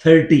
30,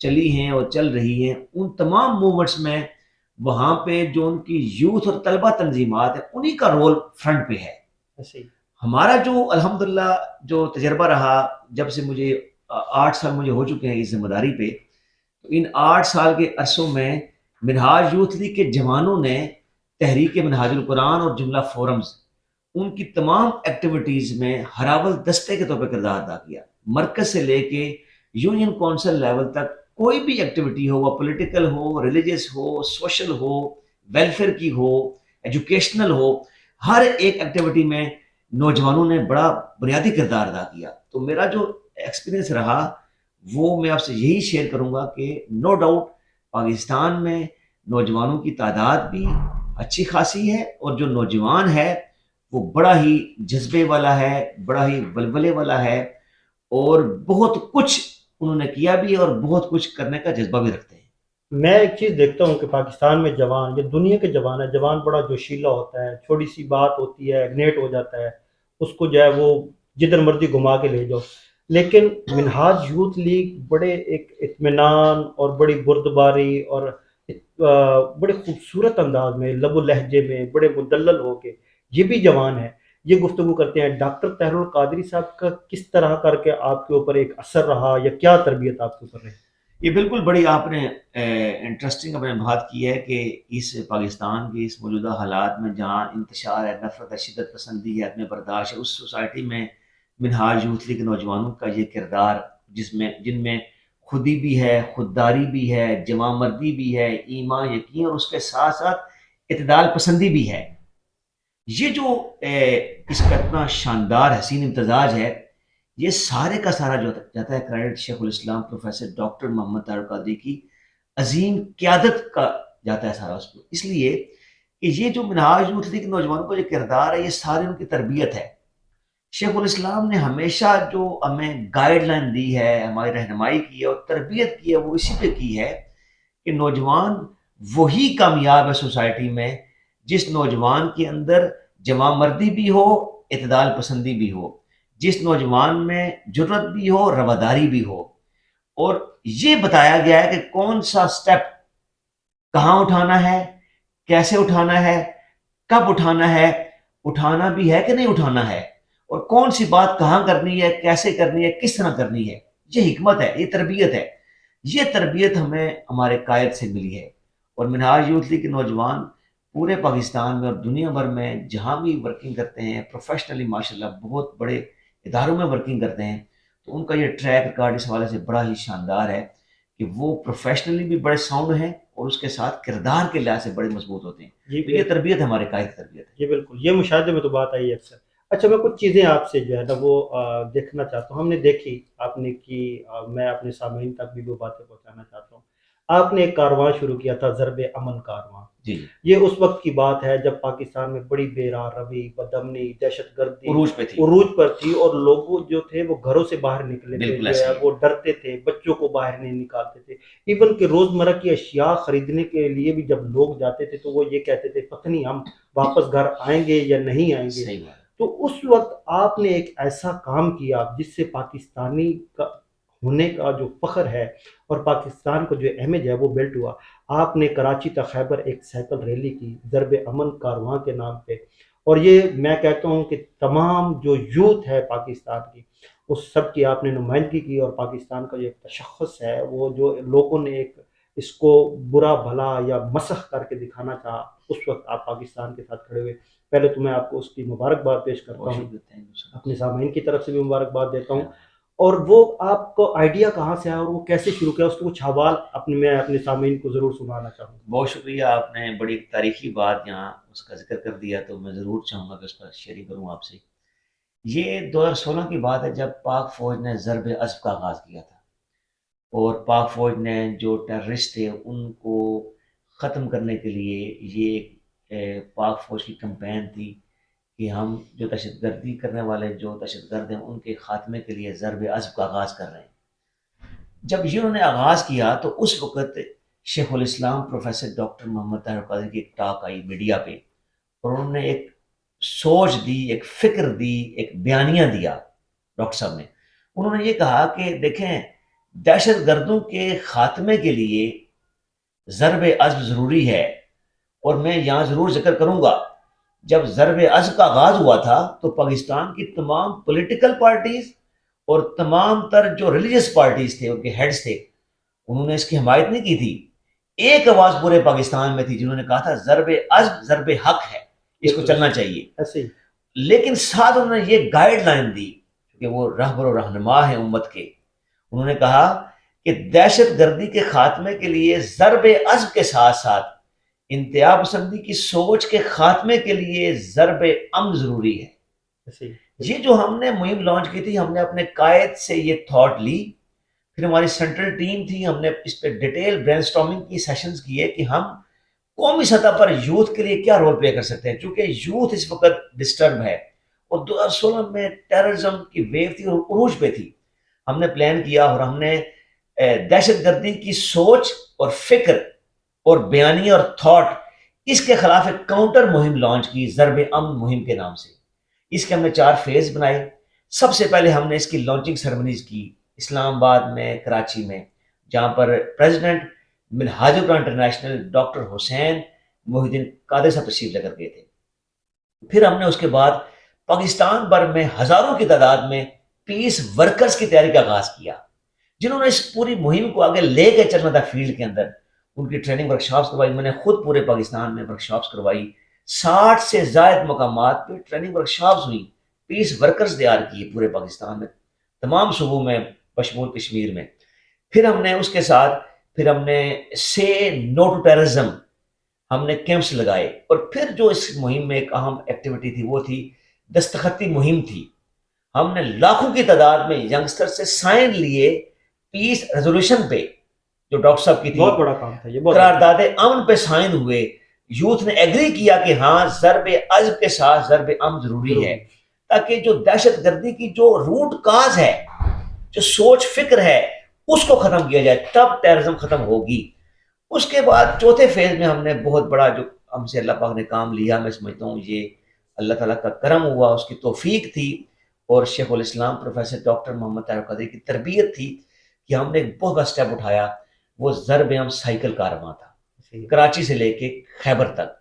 چلی ہیں اور چل رہی ہیں، ان تمام موومنٹس میں وہاں پہ جو ان کی یوتھ اور طلبہ تنظیمات ہیں انہی کا رول فرنٹ پہ ہے۔ ایسے ہی ہمارا جو الحمدللہ جو تجربہ رہا، جب سے مجھے 8 سال مجھے ہو چکے ہیں اس ذمہ داری پہ، تو ان 8 سال کے عرصوں میں منہاج یوتھ لیگ کے جوانوں نے تحریک منہاج القرآن اور جملہ فورمز، ان کی تمام ایکٹیویٹیز میں ہراول دستے کے طور پہ کردار ادا کیا۔ مرکز سے لے کے یونین کونسل لیول تک کوئی بھی ایکٹیویٹی ہو، وہ پولیٹیکل ہو، ریلیجس ہو، سوشل ہو، ویلفیئر کی ہو، ایجوکیشنل ہو، ہر ایک ایکٹیویٹی میں نوجوانوں نے بڑا بنیادی کردار ادا کیا۔ تو میرا جو ایکسپیرینس رہا وہ میں آپ سے یہی شیئر کروں گا کہ نو ڈاؤٹ پاکستان میں نوجوانوں کی تعداد بھی اچھی خاصی ہے، اور جو نوجوان ہے وہ بڑا ہی جذبے والا ہے، بڑا ہی ولولے والا ہے، اور بہت کچھ انہوں نے کیا بھی ہے اور بہت کچھ کرنے کا جذبہ بھی رکھتے ہیں۔ میں ایک چیز دیکھتا ہوں کہ پاکستان میں جوان، یہ دنیا کے جوان ہے، جوان بڑا جوشیلا ہوتا ہے، چھوٹی سی بات ہوتی ہے اگنیٹ ہو جاتا ہے، اس کو جو ہے وہ جدھر مرضی گھما کے لے جاؤ۔ لیکن منہاج یوتھ لیگ بڑے ایک اطمینان اور بڑی بردباری اور بڑے خوبصورت انداز میں، لب و لہجے میں بڑے مدلل ہو کے یہ بھی جوان ہے، یہ گفتگو کرتے ہیں۔ ڈاکٹر طاہر القادری صاحب کا کس طرح کر کے آپ کے اوپر ایک اثر رہا یا کیا تربیت آپ کے اوپر رہی؟ یہ بالکل بڑی آپ نے انٹرسٹنگ اپنے بات کی ہے کہ اس پاکستان کے اس موجودہ حالات میں جہاں انتشار ہے، نفرت ہے، شدت پسندی ہے، عدم برداشت ہے، اس سوسائٹی میں منہاج یوتھ لیگ کے نوجوانوں کا یہ کردار، جن میں خودی بھی ہے، خودداری بھی ہے، جمع مردی بھی ہے، ایمان یقین، اور اس کے ساتھ ساتھ اعتدال پسندی بھی ہے، یہ جو اس کا اتنا شاندار حسین امتزاج ہے، یہ سارے کا سارا جو جاتا ہے کریڈٹ شیخ الاسلام پروفیسر ڈاکٹر محمد طاہر القادری کی عظیم قیادت کا جاتا ہے سارا اس کو۔ اس لیے کہ یہ جو منہاج یوتھ لیگ کے نوجوانوں کا جو کردار ہے، یہ سارے ان کی تربیت ہے۔ شیخ الاسلام نے ہمیشہ جو ہمیں گائیڈ لائن دی ہے، ہماری رہنمائی کی ہے اور تربیت کی ہے، وہ اسی پہ کی ہے کہ نوجوان وہی کامیاب ہے سوسائٹی میں جس نوجوان کے اندر جمع مردی بھی ہو، اعتدال پسندی بھی ہو، جس نوجوان میں جرت بھی ہو، رواداری بھی ہو، اور یہ بتایا گیا ہے کہ کون سا سٹیپ کہاں اٹھانا ہے، کیسے اٹھانا ہے، کب اٹھانا ہے، اٹھانا بھی ہے کہ نہیں اٹھانا ہے، اور کون سی بات کہاں کرنی ہے، کیسے کرنی ہے، کس طرح کرنی ہے۔ یہ حکمت ہے، یہ تربیت ہے۔ یہ تربیت ہمیں ہمارے قائد سے ملی ہے، اور منہاج یوتھ لیگ کے نوجوان پورے پاکستان میں اور دنیا بھر میں جہاں بھی ورکنگ کرتے ہیں، پروفیشنلی ماشاءاللہ بہت بڑے اداروں میں ورکنگ کرتے ہیں، تو ان کا یہ ٹریک ریکارڈ اس حوالے سے بڑا ہی شاندار ہے کہ وہ پروفیشنلی بھی بڑے ساؤنڈ ہیں اور اس کے ساتھ کردار کے لحاظ سے بڑے مضبوط ہوتے ہیں۔ جی تو یہ تربیت ہمارے قائد کی تربیت ہے۔ جی بالکل، یہ مشاہدے میں تو بات آئی ہے اکثر۔ اچھا، میں کچھ چیزیں آپ سے جو ہے نا وہ دیکھنا چاہتا ہوں، ہم نے دیکھی، آپ نے کی، میں اپنے سامعین تک بھی وہ باتیں پہنچانا چاہتا ہوں۔ آپ نے ایک کارواں شروع کیا تھا، ضرب امن کارواں۔ جی، یہ اس وقت کی بات ہے جب پاکستان میں بڑی بے راہ روی، بدامنی، دہشت گردی عروج پہ تھی، عروج پر تھی، اور لوگ جو تھے وہ گھروں سے باہر نکلنے پہ بالکل جو ہے ایسا ہی ہے۔ وہ ڈرتے تھے، بچوں کو باہر نہیں نکالتے تھے۔ ایون کہ روزمرہ کی اشیاء خریدنے کے لیے بھی جب لوگ جاتے تھے تو وہ یہ کہتے تھے پتہ نہیں ہم واپس گھر آئیں گے یا نہیں آئیں گے۔ صحیح بات ہے۔ تو اس وقت آپ نے ایک ایسا کام کیا جس سے پاکستانی کا ہونے کا جو فخر ہے اور پاکستان کو جو امیج ہے وہ بلٹ ہوا۔ آپ نے کراچی تا خیبر ایک سائیکل ریلی کی ضرب امن کارواں کے نام پہ، اور یہ میں کہتا ہوں کہ تمام جو یوتھ ہے پاکستان کی، اس سب کی آپ نے نمائندگی کی، اور پاکستان کا جو ایک تشخص ہے وہ جو لوگوں نے ایک اس کو برا بھلا یا مسخ کر کے دکھانا چاہا، اس وقت آپ پاکستان کے ساتھ کھڑے ہوئے۔ پہلے تو میں آپ کو اس کی مبارکباد پیش کرتا بہت ہوں، شکریہ، تھینک یو سو اپنے مچ۔ سامعین کی طرف سے بھی مبارکباد دیتا ہوں۔ اور وہ آپ کو آئیڈیا کہاں سے آیا اور وہ کیسے شروع کیا، اس کے کچھ حوال میں اپنے سامعین کو ضرور سنانا چاہوں گا۔ بہت شکریہ، آپ نے بڑی تاریخی بات یہاں اس کا ذکر کر دیا، تو میں ضرور چاہوں گا کہ اس پر شیئرنگ کروں آپ سے۔ یہ 2016 کی بات ہے جب پاک فوج نے ضرب عصب کا آغاز کیا تھا، اور پاک فوج نے جو ٹیررسٹ تھے ان کو ختم کرنے کے لیے یہ ایک پاک فوج کی کمپین تھی کہ ہم جو دہشت گردی کرنے والے جو دہشت گرد ہیں ان کے خاتمے کے لیے ضرب عصب کا آغاز کر رہے ہیں۔ جب یہ انہوں نے آغاز کیا تو اس وقت شیخ الاسلام پروفیسر ڈاکٹر محمد طاہر القادری کی ایک ٹاک آئی میڈیا پہ، اور انہوں نے ایک سوچ دی، ایک فکر دی، ایک بیانیہ دیا ڈاکٹر صاحب نے۔ انہوں نے یہ کہا کہ دیکھیں، دہشت گردوں کے خاتمے کے لیے ضرب عزم ضروری ہے، اور میں یہاں ضرور ذکر کروں گا، جب ضرب عزم کا آغاز ہوا تھا تو پاکستان کی تمام پولیٹیکل پارٹیز اور تمام تر جو ریلیجس پارٹیز تھے، ان کے ہیڈز تھے، انہوں نے اس کی حمایت نہیں کی تھی۔ ایک آواز پورے پاکستان میں تھی جنہوں نے کہا تھا ضرب عزم ضرب حق ہے، اس کو چلنا چاہیے۔ ایسے ہی لیکن ساتھ انہوں نے یہ گائیڈ لائن دی کہ وہ رہبر و رہنما ہیں امت کے، انہوں نے کہا کہ دہشت گردی کے خاتمے کے لیے ضرب عزم کے ساتھ ساتھ انتہا پسندی کی سوچ کے خاتمے کے لیے ضرب امن ضروری ہے۔ ایسے ہی یہ جو ہم نے مہم لانچ کی تھی، ہم نے اپنے قائد سے یہ تھاٹ لی، پھر ہماری سینٹرل ٹیم تھی، ہم نے اس پہ ڈیٹیل برین سٹارمنگ کی سیشنز کیے کہ ہم قومی سطح پر یوتھ کے لیے کیا رول پلے کر سکتے ہیں، چونکہ یوتھ اس وقت ڈسٹرب ہے، اور 2016 میں ٹیررزم کی ویو تھی اور عروج پہ تھی۔ ہم نے پلان کیا اور ہم نے دہشت گردی کی سوچ اور فکر اور بیانیہ اور تھاٹ، اس کے خلاف ایک کاؤنٹر مہم لانچ کی ضرب امن مہم کے نام سے۔ اس کے ہم نے 4 فیز بنائے۔ سب سے پہلے ہم نے اس کی لانچنگ سرمنیز کی اسلام آباد میں، کراچی میں، جہاں پر پریزیڈنٹ منہاج القرآن انٹرنیشنل ڈاکٹر حسین محی الدین قادری صاحب تشریف لے کر گئے تھے۔ پھر ہم نے اس کے بعد پاکستان بھر میں ہزاروں کی تعداد میں پیس ورکرز کی تیاری کا آغاز کیا، جنہوں نے اس پوری مہم کو آگے لے کے چلنا تھا فیلڈ کے اندر۔ ان کی ٹریننگ ورکشاپس کروائی، میں نے خود پورے پاکستان میں ورکشاپس کروائی، 60 سے زائد مقامات پہ ٹریننگ ورکشاپس ہوئی، پیس ورکرز تیار کیے پورے پاکستان میں، تمام صوبوں میں بشمول کشمیر میں۔ پھر ہم نے اس کے ساتھ ہم نے سے نو ٹو ٹیررزم، ہم نے کیمپس لگائے، اور پھر جو اس مہم میں ایک اہم ایکٹیویٹی تھی وہ تھی دستخطی مہم تھی۔ ہم نے لاکھوں کی تعداد میں ینگسٹر سے سائن لیے پیس ریزولوشن پہ، جو ڈاکٹر صاحب کی تھی، بہت بڑا کام تھا یہ، بہت قرارداد امن پہ سائن ہوئے۔ یوتھ نے ایگری کیا کہ ہاں ضرب عزم کے ساتھ ضرب امن ضروری ہے، تاکہ جو دہشت گردی کی جو روٹ کاز ہے، جو سوچ فکر ہے، اس کو ختم کیا جائے، تب ٹیررزم ختم ہوگی۔ اس کے بعد چوتھے فیز میں ہم نے بہت بڑا جو ہم سے اللہ پاک نے کام لیا، میں سمجھتا ہوں یہ اللہ تعالیٰ کا کرم ہوا، اس کی توفیق تھی، اور شیخ الاسلام پروفیسر ڈاکٹر محمد طاہر قادری کی تربیت تھی کہ ہم نے ایک بہت بڑا سٹیپ اٹھایا۔ وہ ضرب امن سائیکل کارواں تھا، کراچی سے لے کے خیبر تک،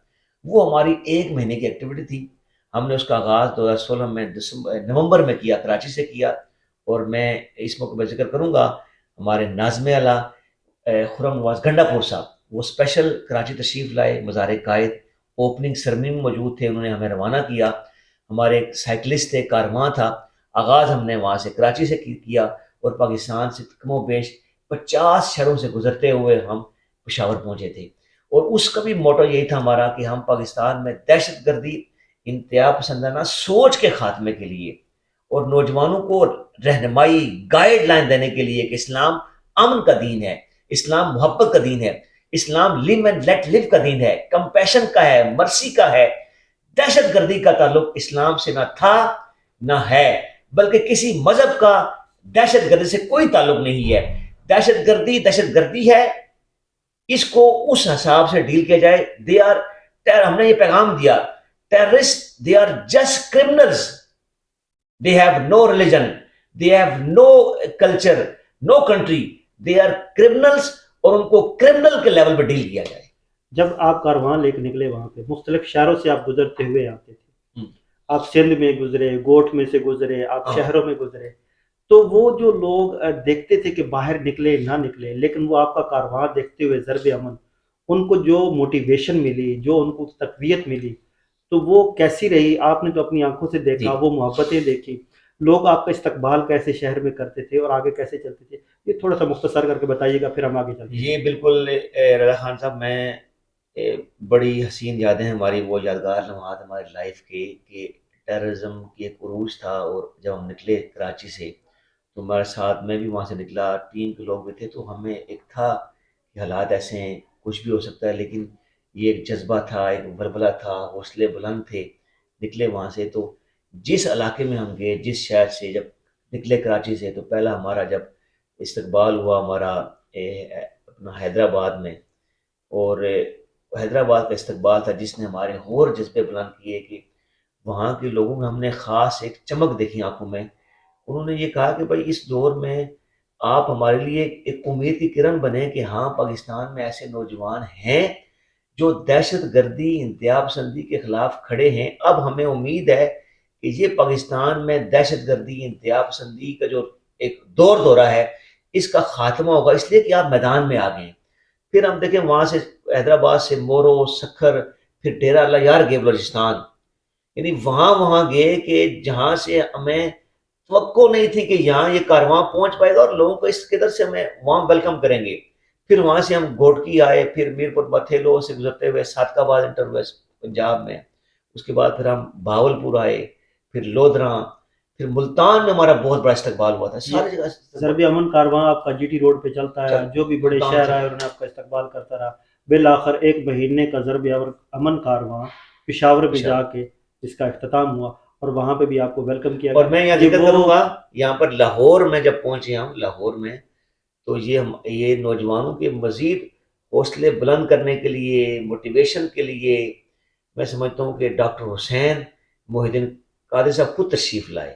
وہ ہماری 1 مہینے کی ایکٹیویٹی تھی۔ ہم نے اس کا آغاز 2016 میں نومبر میں کیا، کراچی سے کیا، اور میں اس موقع پر ذکر کروں گا ہمارے ناظم اعلیٰ خرم نواز گنڈا پور صاحب، وہ اسپیشل کراچی تشریف لائے، مزار قائد اوپننگ سرمنی میں موجود تھے، انہوں نے ہمیں روانہ کیا۔ ہمارے ایک سائیکلسٹ تھے، کارواں تھا، آغاز ہم نے وہاں سے کراچی سے کیا، اور پاکستان سے کم و بیش 50 شہروں سے گزرتے ہوئے ہم پشاور پہنچے تھے۔ اور اس کا بھی موٹو یہی تھا ہمارا کہ ہم پاکستان میں دہشت گردی انتہا پسندانہ سوچ کے خاتمے کے لیے اور نوجوانوں کو رہنمائی گائیڈ لائن دینے کے لیے کہ اسلام امن کا دین ہے، اسلام محبت کا دین ہے، اسلام لیو اینڈ لیٹ لیو کا دین ہے، کمپیشن کا ہے، مرسی کا ہے۔ دہشت گردی کا تعلق اسلام سے نہ تھا نہ ہے، بلکہ کسی مذہب کا دہشت گردی سے کوئی تعلق نہیں ہے۔ دہشت گردی ہے، اس کو اس حساب سے ڈیل کیا جائے۔ ہم نے یہ پیغام دیا، terrorist they are just criminals, they have no religion, they have no culture, no country, they are criminals، اور ان کو کرمنل کے لیول پہ ڈیل کیا جائے۔ جب آپ کارواں لے کے نکلے وہاں پہ مختلف شہروں سے آپ گزرتے ہوئے آتے تھے، آپ سندھ میں گزرے، گوٹھ میں سے گزرے، آپ شہروں میں گزرے، تو وہ جو لوگ دیکھتے تھے کہ باہر نکلے نہ نکلے، لیکن وہ آپ کا کارواں دیکھتے ہوئے ضرب امن، ان کو جو موٹیویشن ملی، جو ان کو تقویت ملی، تو وہ کیسی رہی؟ آپ نے تو اپنی آنکھوں سے دیکھا، وہ محبتیں دیکھی، لوگ آپ کا استقبال کیسے شہر میں کرتے تھے اور آگے کیسے چلتے تھے، یہ تھوڑا سا مختصر کر کے بتائیے گا، پھر ہم آگے چلتے ہیں۔ یہ بالکل رضا خان صاحب، میں بڑی حسین یادیں ہیں ہماری، وہ یادگار لمحات ہماری لائف کے، کہ ٹیررزم کی ایک عروج تھا، اور جب ہم نکلے کراچی سے تو ہمارے ساتھ میں بھی وہاں سے نکلا، ٹیم کے لوگ بھی تھے، تو ہمیں ایک تھا کہ حالات ایسے ہیں، کچھ بھی ہو سکتا ہے، لیکن یہ ایک جذبہ تھا، ایک ولولہ تھا، حوصلے بلند تھے۔ نکلے وہاں سے تو جس علاقے میں ہم گئے، جس شہر سے جب نکلے کراچی سے، تو پہلا ہمارا جب استقبال ہوا ہمارا اپنا حیدرآباد میں، اور حیدرآباد کا استقبال تھا جس نے ہمارے اور جذبے بلند کیے، کہ وہاں کے لوگوں میں ہم نے خاص ایک چمک دیکھی آنکھوں میں۔ انہوں نے یہ کہا کہ بھائی اس دور میں آپ ہمارے لیے ایک امید کی کرن بنے کہ ہاں پاکستان میں ایسے نوجوان ہیں جو دہشت گردی انتہا پسندی کے خلاف کھڑے ہیں. اب ہمیں امید ہے کہ یہ پاکستان میں دہشت گردی انتہا پسندی کا جو ایک دورہ ہے اس کا خاتمہ ہوگا، اس لیے کہ آپ میدان میں آ گئے ہیں. پھر ہم دیکھیں وہاں سے حیدرآباد سے مورو سکھر، پھر ڈیرہ اللہ یار گئے بلوچستان، یعنی وہاں گئے کہ جہاں سے ہمیں توقع نہیں تھی کہ یہاں یہ کارواں پہنچ پائے گا اور لوگوں کو اس قدر سے ہمیں وہاں ویلکم کریں گے. پھر وہاں سے ہم گوٹکی آئے، پھر میرپور بتھیلو سے گزرتے ہوئے صادق آباد انٹر ہوئے پنجاب میں، اس کے بعد پھر ہم بہاولپور آئے، پھر لودھراں، پھر ملتان میں ہمارا بہت بڑا استقبال ہوا تھا. یہ ساری جگہ ضرب امن کارواں آپ کا جی ٹی روڈ پہ چلتا ہے، چل جو بھی بڑے ملتان شہر چل آئے انہوں نے آپ کا استقبال کرتا رہا. بالآخر ایک مہینے کا ضرب امن کارواں پشاور پہ جا کے اس کا اختتام ہوا اور وہاں پہ بھی آپ کو ویلکم کیا اور گیا. میں یہاں یہ ذکر وہ کروں گا، یہاں پر لاہور میں جب پہنچے ہم لاہور میں، تو یہ نوجوانوں کے مزید حوصلے بلند کرنے کے لیے، موٹیویشن کے لیے، میں سمجھتا ہوں کہ ڈاکٹر حسین محی الدین قادری صاحب خود تشریف لائے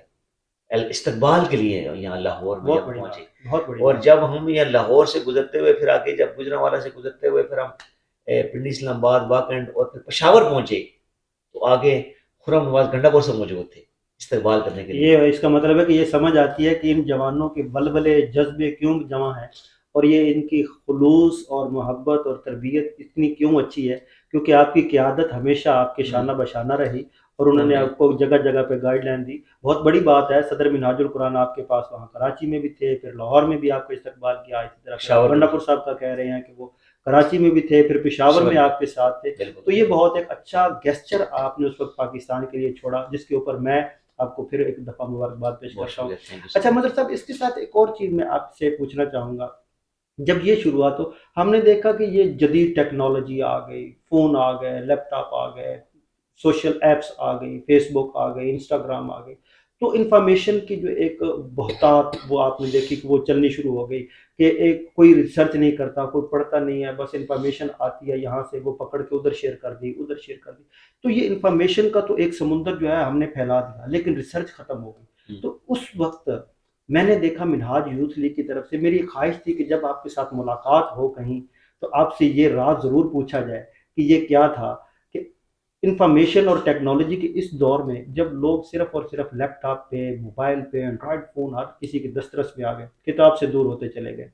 استقبال کے لیے یہاں لاہور میں بہت جب بڑی پہنچے. بات، بہت بڑی اور بات. جب ہم یہاں لاہور سے گزرتے ہوئے پھر آگے جب گجرانوالہ سے گزرتے ہوئے پھر ہم پنڈی اسلام آباد واکنڈ اور پھر پشاور پہنچے، تو آگے خرم نواز گنڈا پور سے موجود تھے استقبال کرنے کے لیے. یہ اس کا مطلب ہے کہ یہ سمجھ آتی ہے کہ ان جوانوں کے ولولے جذبے کیوں جمع ہیں اور یہ ان کی خلوص اور محبت اور تربیت اتنی کیوں اچھی ہے، کیونکہ آپ کی قیادت ہمیشہ آپ کے شانہ بشانہ رہی اور انہوں نے آپ کو جگہ جگہ پہ گائیڈ لائن دی. بہت بڑی بات ہے. صدر منہاج القرآن آپ کے پاس وہاں کراچی میں بھی تھے، پھر لاہور میں بھی آپ کا استقبال کیا. اسی طرح پھر آپ گنڈا پور صاحب کا کہہ رہے ہیں کہ وہ کراچی میں بھی تھے، پھر پشاور میں آپ کے ساتھ تھے. تو یہ بہت ایک اچھا گیسچر آپ نے اس وقت پاکستان کے لیے چھوڑا، جس کے اوپر میں آپ کو پھر ایک دفعہ مبارکباد پیش کرتا ہوں. اچھا مظہر صاحب، اس کے ساتھ ایک اور چیز میں آپ سے پوچھنا چاہوں گا. جب یہ شروع ہوا تو ہم نے دیکھا کہ یہ جدید ٹیکنالوجی آ گئی، فون آ گئے، لیپ ٹاپ آ گئے، سوشل ایپس آ گئی، فیس بک آ گئی، انسٹاگرام آ گئی. تو انفارمیشن کی جو ایک بہتات وہ آپ نے دیکھی کہ وہ چلنی شروع ہو گئی کہ ایک کوئی ریسرچ نہیں کرتا، کوئی پڑھتا نہیں ہے، بس انفارمیشن آتی ہے یہاں سے وہ پکڑ کے ادھر شیئر کر دی، ادھر شیئر کر دی. تو یہ انفارمیشن کا تو ایک سمندر جو ہے ہم نے پھیلا دیا، لیکن ریسرچ ختم ہو گئی. تو اس وقت میں نے دیکھا منہاج یوتھ لیگ کی طرف سے میری خواہش تھی کہ جب آپ کے ساتھ ملاقات ہو کہیں تو آپ سے یہ راز ضرور پوچھا جائے کہ یہ کیا تھا کہ انفارمیشن اور ٹیکنالوجی کے اس دور میں جب لوگ صرف اور صرف لیپ ٹاپ پہ، موبائل پہ، اینڈرائڈ فون ہر کسی کے دسترس میں آ گئے، کتاب سے دور ہوتے چلے گئے.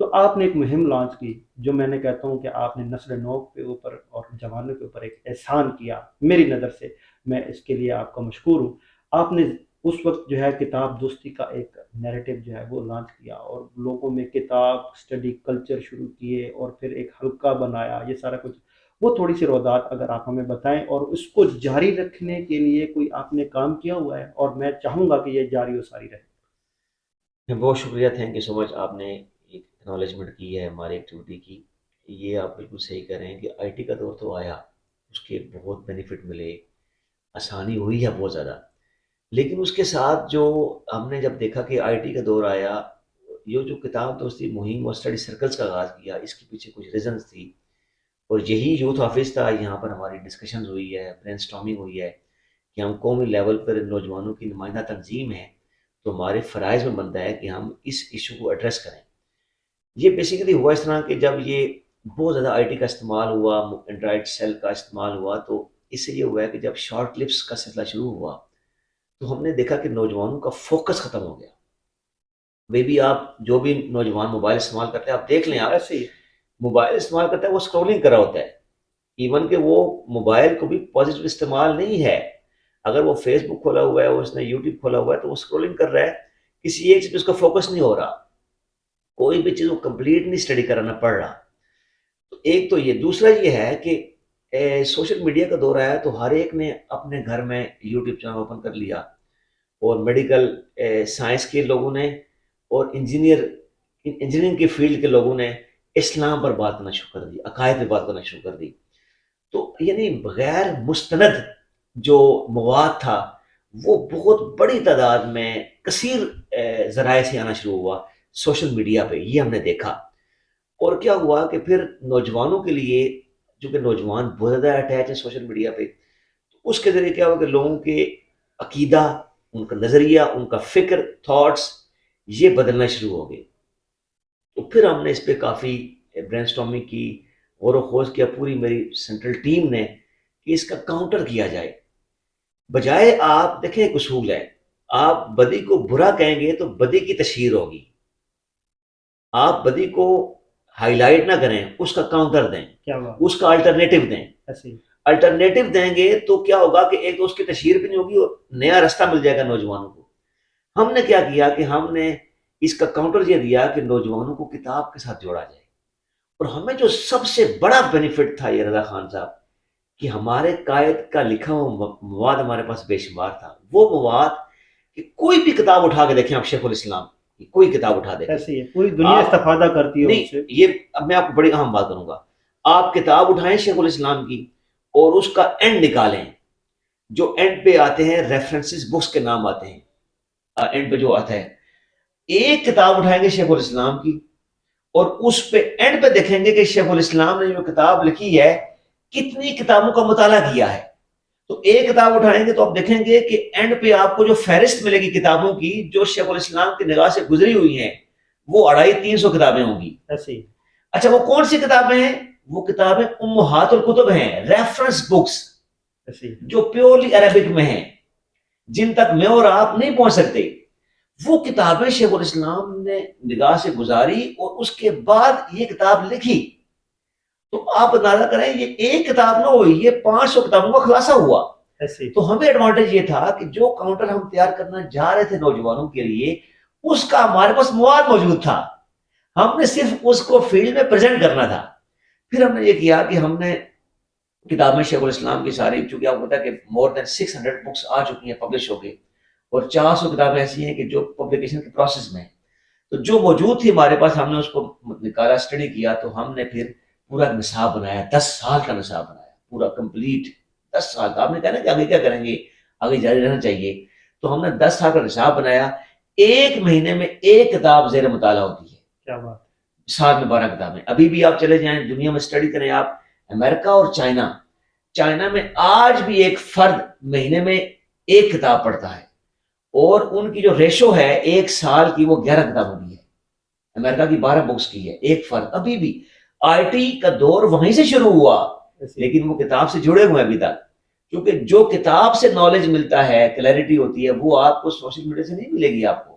تو آپ نے ایک مہم لانچ کی جو میں نے کہتا ہوں کہ آپ نے نسل نو کے اوپر اور جوانوں کے اوپر ایک احسان کیا میری نظر سے. میں اس کے لیے آپ کا مشکور ہوں. آپ نے اس وقت جو ہے کتاب دوستی کا ایک نیریٹو جو ہے وہ لانچ کیا اور لوگوں میں کتاب اسٹڈی کلچر شروع کیے اور پھر ایک حلقہ بنایا، یہ سارا کچھ. وہ تھوڑی سی روزات اگر آپ ہمیں بتائیں اور اس کو جاری رکھنے کے لیے کوئی آپ نے کام کیا ہوا ہے، اور میں چاہوں گا کہ یہ جاری و ساری رہے. بہت شکریہ، تھینک یو سو مچ. آپ نے ایک اکنالجمنٹ کی ہے ہماری ایکٹیویٹی کی. یہ آپ بالکل صحیح کہہ رہے ہیں کہ آئی ٹی کا دور تو آیا، اس کے بہت بینیفٹ ملے، آسانی ہوئی ہے بہت زیادہ. لیکن اس کے ساتھ جو ہم نے جب دیکھا کہ آئی ٹی کا دور آیا، یہ جو کتاب دوستی مہم اور اسٹڈی سرکلز کا آغاز کیا، اس کے پیچھے کچھ ریزنز تھی. اور یہی یوتھ آفس تھا، یہاں پر ہماری ڈسکشنز ہوئی ہے، برین اسٹارمنگ ہوئی ہے کہ ہم قومی لیول پر نوجوانوں کی نمائندہ تنظیم ہے، تو ہمارے فرائض میں بنتا ہے کہ ہم اس ایشو کو ایڈریس کریں. یہ بیسیکلی ہوا اس طرح کہ جب یہ بہت زیادہ آئی ٹی کا استعمال ہوا، اینڈرائڈ سیل کا استعمال ہوا، تو اس سے یہ ہوا ہے کہ جب شارٹ کلپس کا سلسلہ شروع ہوا تو ہم نے دیکھا کہ نوجوانوں کا فوکس ختم ہو گیا. مے بی آپ جو بھی نوجوان موبائل استعمال کرتے ہیں آپ دیکھ لیں، آپ ایسے ہی موبائل استعمال کرتے ہیں وہ اسکرولنگ کر رہا ہوتا ہے. ایون کہ وہ موبائل کو بھی پازیٹیو استعمال نہیں ہے. اگر وہ فیس بک کھولا ہوا ہے اور اس نے یوٹیوب کھولا ہوا ہے تو وہ اسکرولنگ کر رہا ہے، کسی ایک چیز پہ اس کا فوکس نہیں ہو رہا، کوئی بھی چیز وہ کمپلیٹ نہیں اسٹڈی کرانا پڑ رہا. تو ایک تو یہ، دوسرا یہ ہے کہ سوشل میڈیا کا دور آیا تو ہر ایک نے اپنے گھر میں یوٹیوب چینل اوپن کر لیا، اور میڈیکل سائنس کے لوگوں نے اور انجینئرنگ کے فیلڈ کے لوگوں نے اسلام پر بات کرنا شروع کر دی، عقائد پہ بات کرنا شروع کر دی. تو یعنی غیر مستند جو مواد تھا وہ بہت بڑی تعداد میں کثیر ذرائع سے آنا شروع ہوا سوشل میڈیا پہ، یہ ہم نے دیکھا. اور کیا ہوا کہ پھر نوجوانوں کے لیے، چونکہ نوجوان بہت زیادہ اٹیچ ہے سوشل میڈیا پہ، تو اس کے ذریعے کیا ہوا کہ لوگوں کے عقیدہ، ان کا نظریہ، ان کا فکر، تھاٹس، یہ بدلنا شروع ہو گئے. تو پھر ہم نے اس پہ کافی برین اسٹارمنگ کی، غور و خوض کیا پوری میری سینٹرل ٹیم نے کہ اس کا کاؤنٹر کیا جائے. بجائے آپ دیکھیں ایک اصول ہے، آپ بدی کو برا کہیں گے تو بدی کی تشہیر ہوگی. آپ بدی کو ہائی لائٹ نہ کریں، اس کا کاؤنٹر دیں، کیا بات اس کا الٹرنیٹو دیں. ایسے ہی الٹرنیٹو دیں گے تو کیا ہوگا کہ ایک تو اس کی تشہیر بھی نہیں ہوگی اور نیا راستہ مل جائے گا نوجوانوں کو. ہم نے کیا کیا کہ ہم نے اس کا کاؤنٹر یہ دیا کہ نوجوانوں کو کتاب کے ساتھ جوڑا جائے. اور ہمیں جو سب سے بڑا بینیفٹ تھا یہ رضا خان صاحب کہ ہمارے قائد کا لکھا ہوا مواد ہمارے پاس بے شمار تھا. وہ مواد کہ کوئی بھی کتاب اٹھا کے دیکھیں آپ شیخ الاسلام کی کوئی کتاب اٹھا دیکھیں، ایسے ہی ہے، پوری دنیا آپ استفادہ کرتی ہے نہیں، اس سے. یہ اب میں آپ کو بڑی اہم بات کروں گا. آپ کتاب اٹھائیں شیخ الاسلام کی اور اس کا اینڈ نکالیں، جو اینڈ پہ آتے ہیں ریفرنسز بکس کے نام آتے ہیں، اینڈ پہ جو آتا ہے ایک کتاب اٹھائیں گے شیخ الاسلام کی اور اس پہ اینڈ پہ دیکھیں گے کہ شیخ الاسلام نے جو کتاب لکھی ہے کتنی کتابوں کا مطالعہ کیا ہے. تو ایک کتاب اٹھائیں گے تو آپ دیکھیں گے کہ اینڈ پہ آپ کو جو فہرست ملے گی کتابوں کی جو شیخ الاسلام کی نگاہ سے گزری ہوئی ہیں وہ 250-300 کتابیں ہوں گی. ایسے ہی اچھا وہ کون سی کتابیں ہیں؟ وہ کتابیں امہات الکتب ہیں، ریفرنس بکس ایسے ہی جو پیورلی عربک میں ہیں، جن تک میں اور آپ نہیں پہنچ سکتے. وہ کتابیں شیخ الاسلام نے نگاہ سے گزاری اور اس کے بعد یہ کتاب لکھی. تو آپ اندازہ کریں یہ ایک کتاب نہ ہوئی، یہ 500 کتابوں کا خلاصہ ہوا. ایسے ہی تو ہمیں ایڈوانٹیج یہ تھا کہ جو کاؤنٹر ہم تیار کرنا جا رہے تھے نوجوانوں کے لیے اس کا ہمارے پاس مواد موجود تھا، ہم نے صرف اس کو فیلڈ میں پریزنٹ کرنا تھا. پھر ہم نے یہ کیا کہ ہم نے کتابیں شیخ الاسلام کی ساری، چونکہ آپ کو پتا ہے کہ مور دین 600 بکس آ چکی ہیں پبلش ہو کے، اور 400 کتابیں ایسی ہیں کہ جو پبلیکیشن کے پروسیس میں ہیں. تو جو موجود تھی ہمارے پاس ہم نے اس کو نکالا، اسٹڈی کیا. تو ہم نے پھر پورا نصاب بنایا، 10 سال کا نصاب بنایا، پورا کمپلیٹ 10 سال کا. آپ نے کہا نا کہ آگے کیا کریں گے، آگے جاری رہنا چاہیے. تو ہم نے 10 سال کا نصاب بنایا. ایک مہینے میں ایک کتاب زیر مطالعہ ہوتی ہے، کیا بات سال میں 12 کتابیں. ابھی بھی آپ چلے جائیں دنیا میں اسٹڈی کریں آپ، امریکہ اور چائنا میں آج بھی ایک فرد مہینے میں ایک کتاب پڑھتا ہے اور ان کی جو ریشو ہے ایک سال کی وہ 11 کتابوں کی ہے. امریکہ کی 12 بکس کی ہے ایک فرد. ابھی بھی آئی ٹی کا دور وہیں سے شروع ہوا ایسے ہی لیکن وہ کتاب سے جڑے ہوئے ہیں ابھی تک، کیونکہ جو کتاب سے نالج ملتا ہے، کلیئرٹی ہوتی ہے، وہ آپ کو سوشل میڈیا سے نہیں ملے گی آپ کو.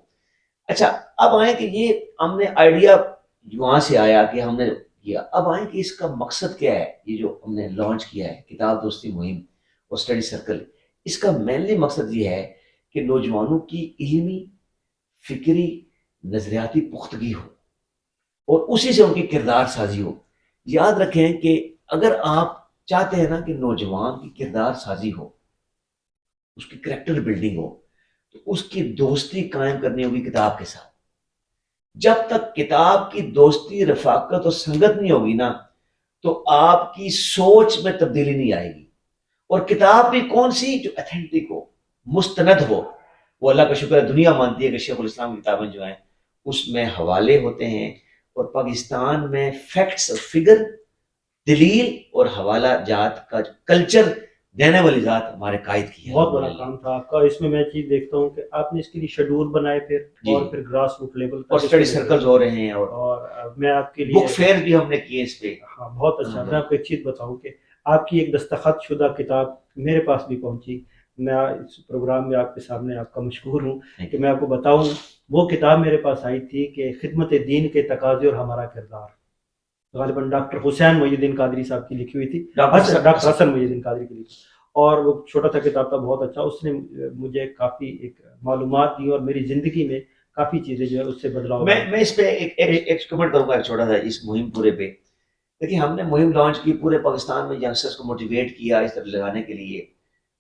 اچھا اب آئیں کہ یہ ہم نے آئیڈیا وہاں سے آیا کہ ہم نے کیا. اب آئیں کہ اس کا مقصد کیا ہے، یہ جو ہم نے لانچ کیا ہے کتاب دوستی مہم اور اسٹڈی سرکل. اس کا مینلی مقصد یہ ہے کہ نوجوانوں کی علمی، فکری، نظریاتی پختگی ہو اور اسی سے ان کی کردار سازی ہو. یاد رکھیں کہ اگر آپ چاہتے ہیں نا کہ نوجوان کی کردار سازی ہو، اس کی کریکٹر بلڈنگ ہو، تو اس کی دوستی قائم کرنی ہوگی کتاب کے ساتھ. جب تک کتاب کی دوستی، رفاقت اور سنگت نہیں ہوگی نا تو آپ کی سوچ میں تبدیلی نہیں آئے گی. اور کتاب بھی کون سی؟ جو ایتھینٹک ہو، مستند ہو. وہ اللہ کا شکر ہے دنیا مانتی ہے کہ شیخ الاسلام کی کتابیں جو ہیں اس میں حوالے ہوتے ہیں، اور پاکستان میں فیکٹس اور فگر، دلیل اور حوالہ جات کا کلچر دینے والی ذات ہمارے قائد کی ہے. بہت بڑا کام تھا آپ کا. اس میں میں چیز دیکھتا ہوں کہ آپ نے اس کے لیے شیڈول بنائے پھر جی، اور پھر گراس روٹ لیول اور اسٹڈی سرکلز ہو رہے ہیں اور میں آپ کے لیے بک فیئر بھی ہم نے کیے اس پہ. ہاں بہت اچھا. میں آپ کو ایک چیز بتاؤں کہ آپ کی ایک دستخط شدہ کتاب میرے پاس بھی پہنچی. میں اس پروگرام میں آپ کے سامنے آپ کا مشکور ہوں کہ میں آپ کو بتاؤں وہ کتاب میرے پاس آئی تھی کہ خدمت دین کے تقاضے اور ہمارا کردار، غالباً ڈاکٹر حسین محی الدین قادری صاحب کی لکھی ہوئی تھی، ڈاکٹر حسن محی الدین قادری کی لکھی. اور وہ چھوٹا سا کتاب تھا، بہت اچھا. اس نے مجھے کافی ایک معلومات دی اور میری زندگی میں کافی چیزیں جو ہے اس سے بدلاؤ. میں اس پہ ایک کمنٹ کروں گا ایک چھوٹا سا اس مہم پورے پہ. دیکھیے ہم نے مہم لانچ کی، پورے پاکستان میں ینگسٹرز کو موٹیویٹ کیا اس طرح لگانے کے لیے.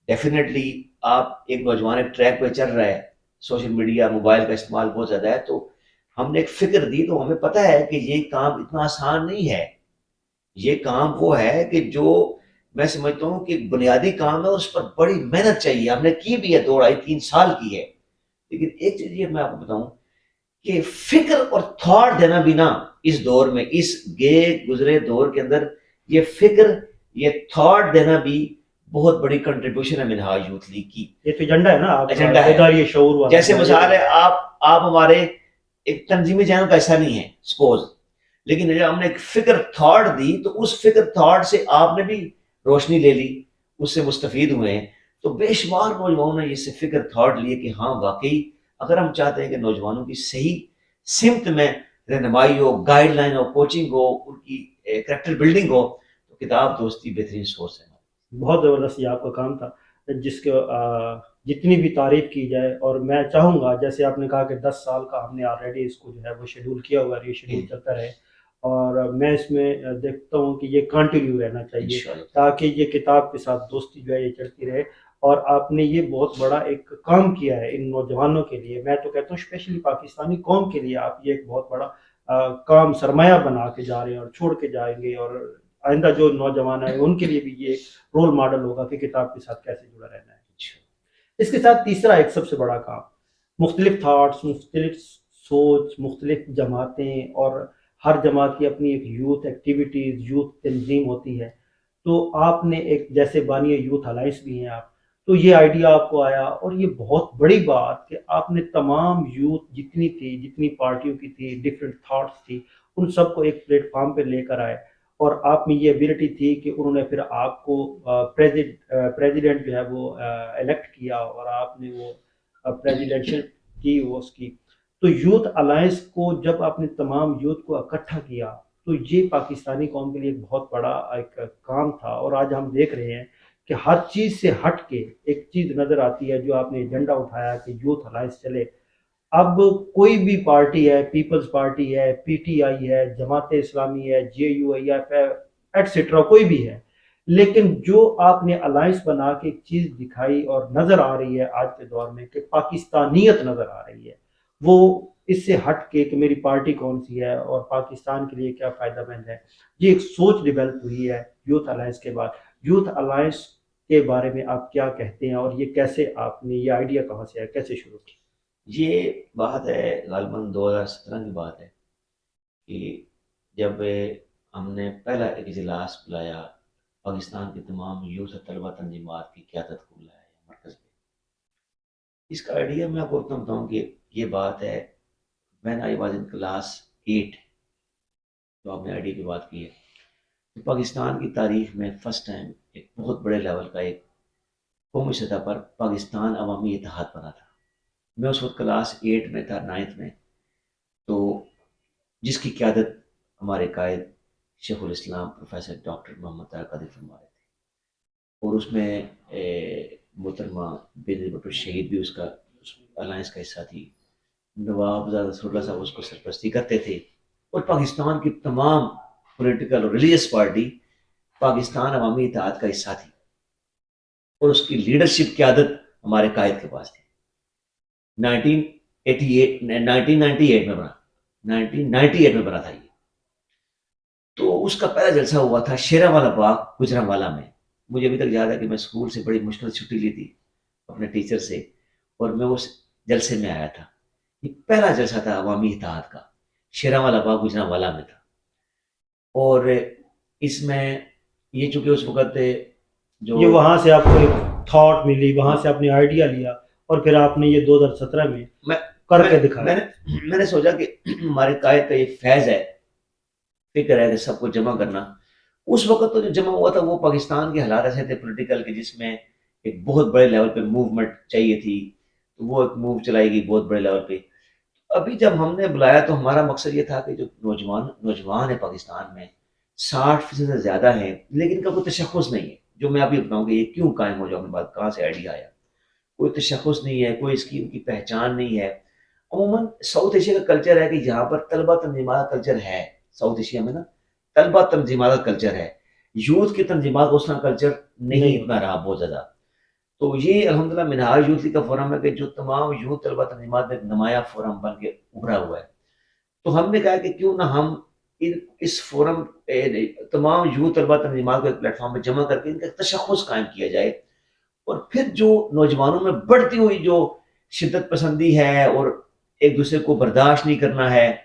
ڈیفینیٹلی آپ ایک نوجوان ایک ٹریک پہ چل رہا ہے، سوشل میڈیا، موبائل کا استعمال بہت زیادہ ہے، تو ہم نے ایک فکر دی. تو ہمیں پتہ ہے کہ یہ کام اتنا آسان نہیں ہے. یہ کام وہ ہے کہ جو میں سمجھتا ہوں کہ بنیادی کام ہے، اس پر بڑی محنت چاہیے. ہم نے کی بھی ہے، 2-2.5-3 سال کی ہے. لیکن ایک چیز یہ میں آپ کو بتاؤں کہ فکر اور تھاٹ دینا بھی نا اس دور میں، اس گزرے دور کے اندر، یہ فکر، یہ تھاٹ دینا بھی بہت بڑی کنٹریبیوشن ہے منہاج یوتھ لیگ کی. یہ تو ایجنڈا ہے نا، ایجنڈا ہے. بیداری شعور والا. جیسے مثال ہے آپ ہمارے ایک تنظیمی جہان کا ایسا نہیں ہے سپوز، لیکن جب ہم نے ایک فکر تھاٹ دی تو اس فکر تھاٹ سے آپ نے بھی روشنی لے لی، اس سے مستفید ہوئے ہیں. تو بے شمار نوجوانوں نے اس سے فکر تھاٹ لیے کہ ہاں واقعی اگر ہم چاہتے ہیں کہ نوجوانوں کی صحیح سمت میں رہنمائی ہو، گائیڈ لائن ہو، کوچنگ ہو، ان کی کریکٹر بلڈنگ ہو، تو کتاب دوستی بہترین سورس ہے. بہت زبردست یہ آپ کا کام تھا، جس کے جتنی بھی تعریف کی جائے. اور میں چاہوں گا جیسے آپ نے کہا کہ 10 سال کا ہم نے آلریڈی اس کو جو ہے وہ شیڈول کیا ہوا ہے، یہ شیڈول چلتا رہے، اور میں اس میں دیکھتا ہوں کہ یہ کنٹینیو رہنا چاہیے انشاءاللہ تاکہ یہ کتاب کے ساتھ دوستی جو ہے یہ چلتی رہے. اور آپ نے یہ بہت بڑا ایک کام کیا ہے ان نوجوانوں کے لیے، میں تو کہتا ہوں اسپیشلی پاکستانی قوم کے لیے آپ یہ ایک بہت بڑا کام سرمایہ بنا کے جا رہے ہیں اور چھوڑ کے جائیں گے. اور آئندہ جو نوجوان ہیں ان کے لیے بھی یہ رول ماڈل ہوگا کہ کتاب کے ساتھ کیسے جڑا رہنا ہے. اس کے ساتھ تیسرا ایک سب سے بڑا کام، مختلف تھاٹس، مختلف سوچ، مختلف جماعتیں، اور ہر جماعت کی اپنی ایک یوتھ ایکٹیویٹیز، یوتھ تنظیم ہوتی ہے. تو آپ نے ایک جیسے بانی یوتھ الائنس بھی ہیں آپ، تو یہ آئیڈیا آپ کو آیا، اور یہ بہت بڑی بات کہ آپ نے تمام یوتھ جتنی تھی، جتنی پارٹیوں کی تھی، ڈفرینٹ تھاٹس تھی، ان سب کو ایک پلیٹ فارم پہ لے کر آئے. اور آپ میں یہ ایبلٹی تھی کہ انہوں نے پھر آپ کو پریزیڈنٹ جو ہے وہ الیکٹ کیا، اور آپ نے وہ پریزیڈنشل کی وہ اس کی. تو یوتھ الائنس کو جب آپ نے تمام یوتھ کو اکٹھا کیا تو یہ پاکستانی قوم کے لیے ایک بہت بڑا ایک کام تھا. اور آج ہم دیکھ رہے ہیں کہ ہر چیز سے ہٹ کے ایک چیز نظر آتی ہے جو آپ نے ایجنڈا اٹھایا کہ یوتھ الائنس چلے. اب کوئی بھی پارٹی ہے، پیپلز پارٹی ہے، پی ٹی آئی ہے، جماعت اسلامی ہے، جے یو آئی ایف ہے، ایٹسٹرا، کوئی بھی ہے، لیکن جو آپ نے الائنس بنا کے ایک چیز دکھائی اور نظر آ رہی ہے آج کے دور میں کہ پاکستانیت نظر آ رہی ہے، وہ اس سے ہٹ کے کہ میری پارٹی کون سی ہے اور پاکستان کے لیے کیا فائدہ مند ہے، یہ ایک سوچ ڈیولپ ہوئی ہے یوتھ الائنس کے بعد. یوتھ الائنس کے بارے میں آپ کیا کہتے ہیں، اور یہ کیسے آپ نے یہ آئیڈیا کہاں سے آیا، کیسے شروع کی؟ یہ بات ہے غالباً 2017 کی بات ہے کہ جب ہم نے پہلا ایک اجلاس بلایا، پاکستان کے تمام یوتھ اور طلبہ تنظیمات کی قیادت کو بلایا ہے مرکز میں. اس کا آئیڈیا میں آپ کو بتاؤں کہ یہ بات ہے when I was in class 8، جو آپ نے آئیڈیا کی بات کی ہے، تو پاکستان کی تاریخ میں فرسٹ ٹائم ایک بہت بڑے لیول کا ایک قومی سطح پر پاکستان عوامی اتحاد بنا تھا. میں اس وقت کلاس 8 میں تھا، 9 میں، تو جس کی قیادت ہمارے قائد شیخ الاسلام پروفیسر ڈاکٹر محمد طاہر قادری فرما رہے تھے. اور اس میں محترمہ بینظیر بھٹو شہید بھی اس کا الائنس کا حصہ تھی. نواب زادہ رسول اللہ صاحب اس کو سرپرستی کرتے تھے. اور پاکستان کی تمام پولیٹیکل اور ریلیجیس پارٹی پاکستان عوامی اتحاد کا حصہ تھی، اور اس کی لیڈرشپ قیادت ہمارے قائد کے پاس تھی. 1998 میں بنا، 1998 میں بنا تھا یہ. تو اس کا پہلا جلسہ ہوا تھا شیرا والا باغ گجرانوالہ میں. مجھے ابھی تک یاد ہے کہ میں اسکول سے بڑی مشکل چھٹی لی تھی اپنے ٹیچر سے، اور میں اس جلسے میں آیا تھا. یہ پہلا جلسہ تھا عوامی اتحاد کا، شیرا والا باغ گجرانوالہ میں تھا. اور اس میں یہ چونکہ اس وقت جو یہ وہاں سے آپ کو ایک تھاٹ ملی، وہاں سے آپ نے آئیڈیا لیا، اور پھر آپ نے یہ 2017 میں کر کے دکھایا. میں نے سوچا کہ ہمارے قائد کا یہ فیض ہے، فکر ہے کہ سب کو جمع کرنا. اس وقت تو جو جمع ہوا تھا وہ پاکستان کے حالات ایسے تھے پولیٹیکل کے، جس میں ایک بہت بڑے لیول پہ موومنٹ چاہیے تھی، تو وہ ایک موو چلائی گئی بہت بڑے لیول پہ. ابھی جب ہم نے بلایا تو ہمارا مقصد یہ تھا کہ جو نوجوان ہے پاکستان میں 60% سے زیادہ ہیں، لیکن ان کا کوئی تشخص نہیں ہے. جو میں ابھی بتاؤں کہ یہ کیوں قائم ہو جاؤ اپنی بات، کہاں سے آئیڈیا آیا. کوئی تشخص نہیں ہے، کوئی اس کی ان کی پہچان نہیں ہے. عموماً ساؤتھ ایشیا کا کلچر ہے کہ یہاں پر طلبہ تنظیمات کا کلچر ہے. ساؤتھ ایشیا میں نا طلبہ تنظیمات کا کلچر ہے، یوتھ کی تنظیمات کا اس طرح کلچر نہیں اتنا رہا بہت زیادہ. تو یہ الحمدللہ منہاج یوتھ کا فورم ہے کہ جو تمام یوتھ طلبہ تنظیمات میں ایک نمایاں فورم بن کے ابھرا ہوا ہے. تو ہم نے کہا کہ کیوں نہ ہم اس فورم تمام یوتھ طلبہ تنظیمات کو ایک پلیٹ فارم پہ جمع کر کے ان کا تشخص قائم کیا جائے. اور پھر جو نوجوانوں میں بڑھتی ہوئی جو شدت پسندی ہے اور ایک دوسرے کو برداشت نہیں کرنا ہے،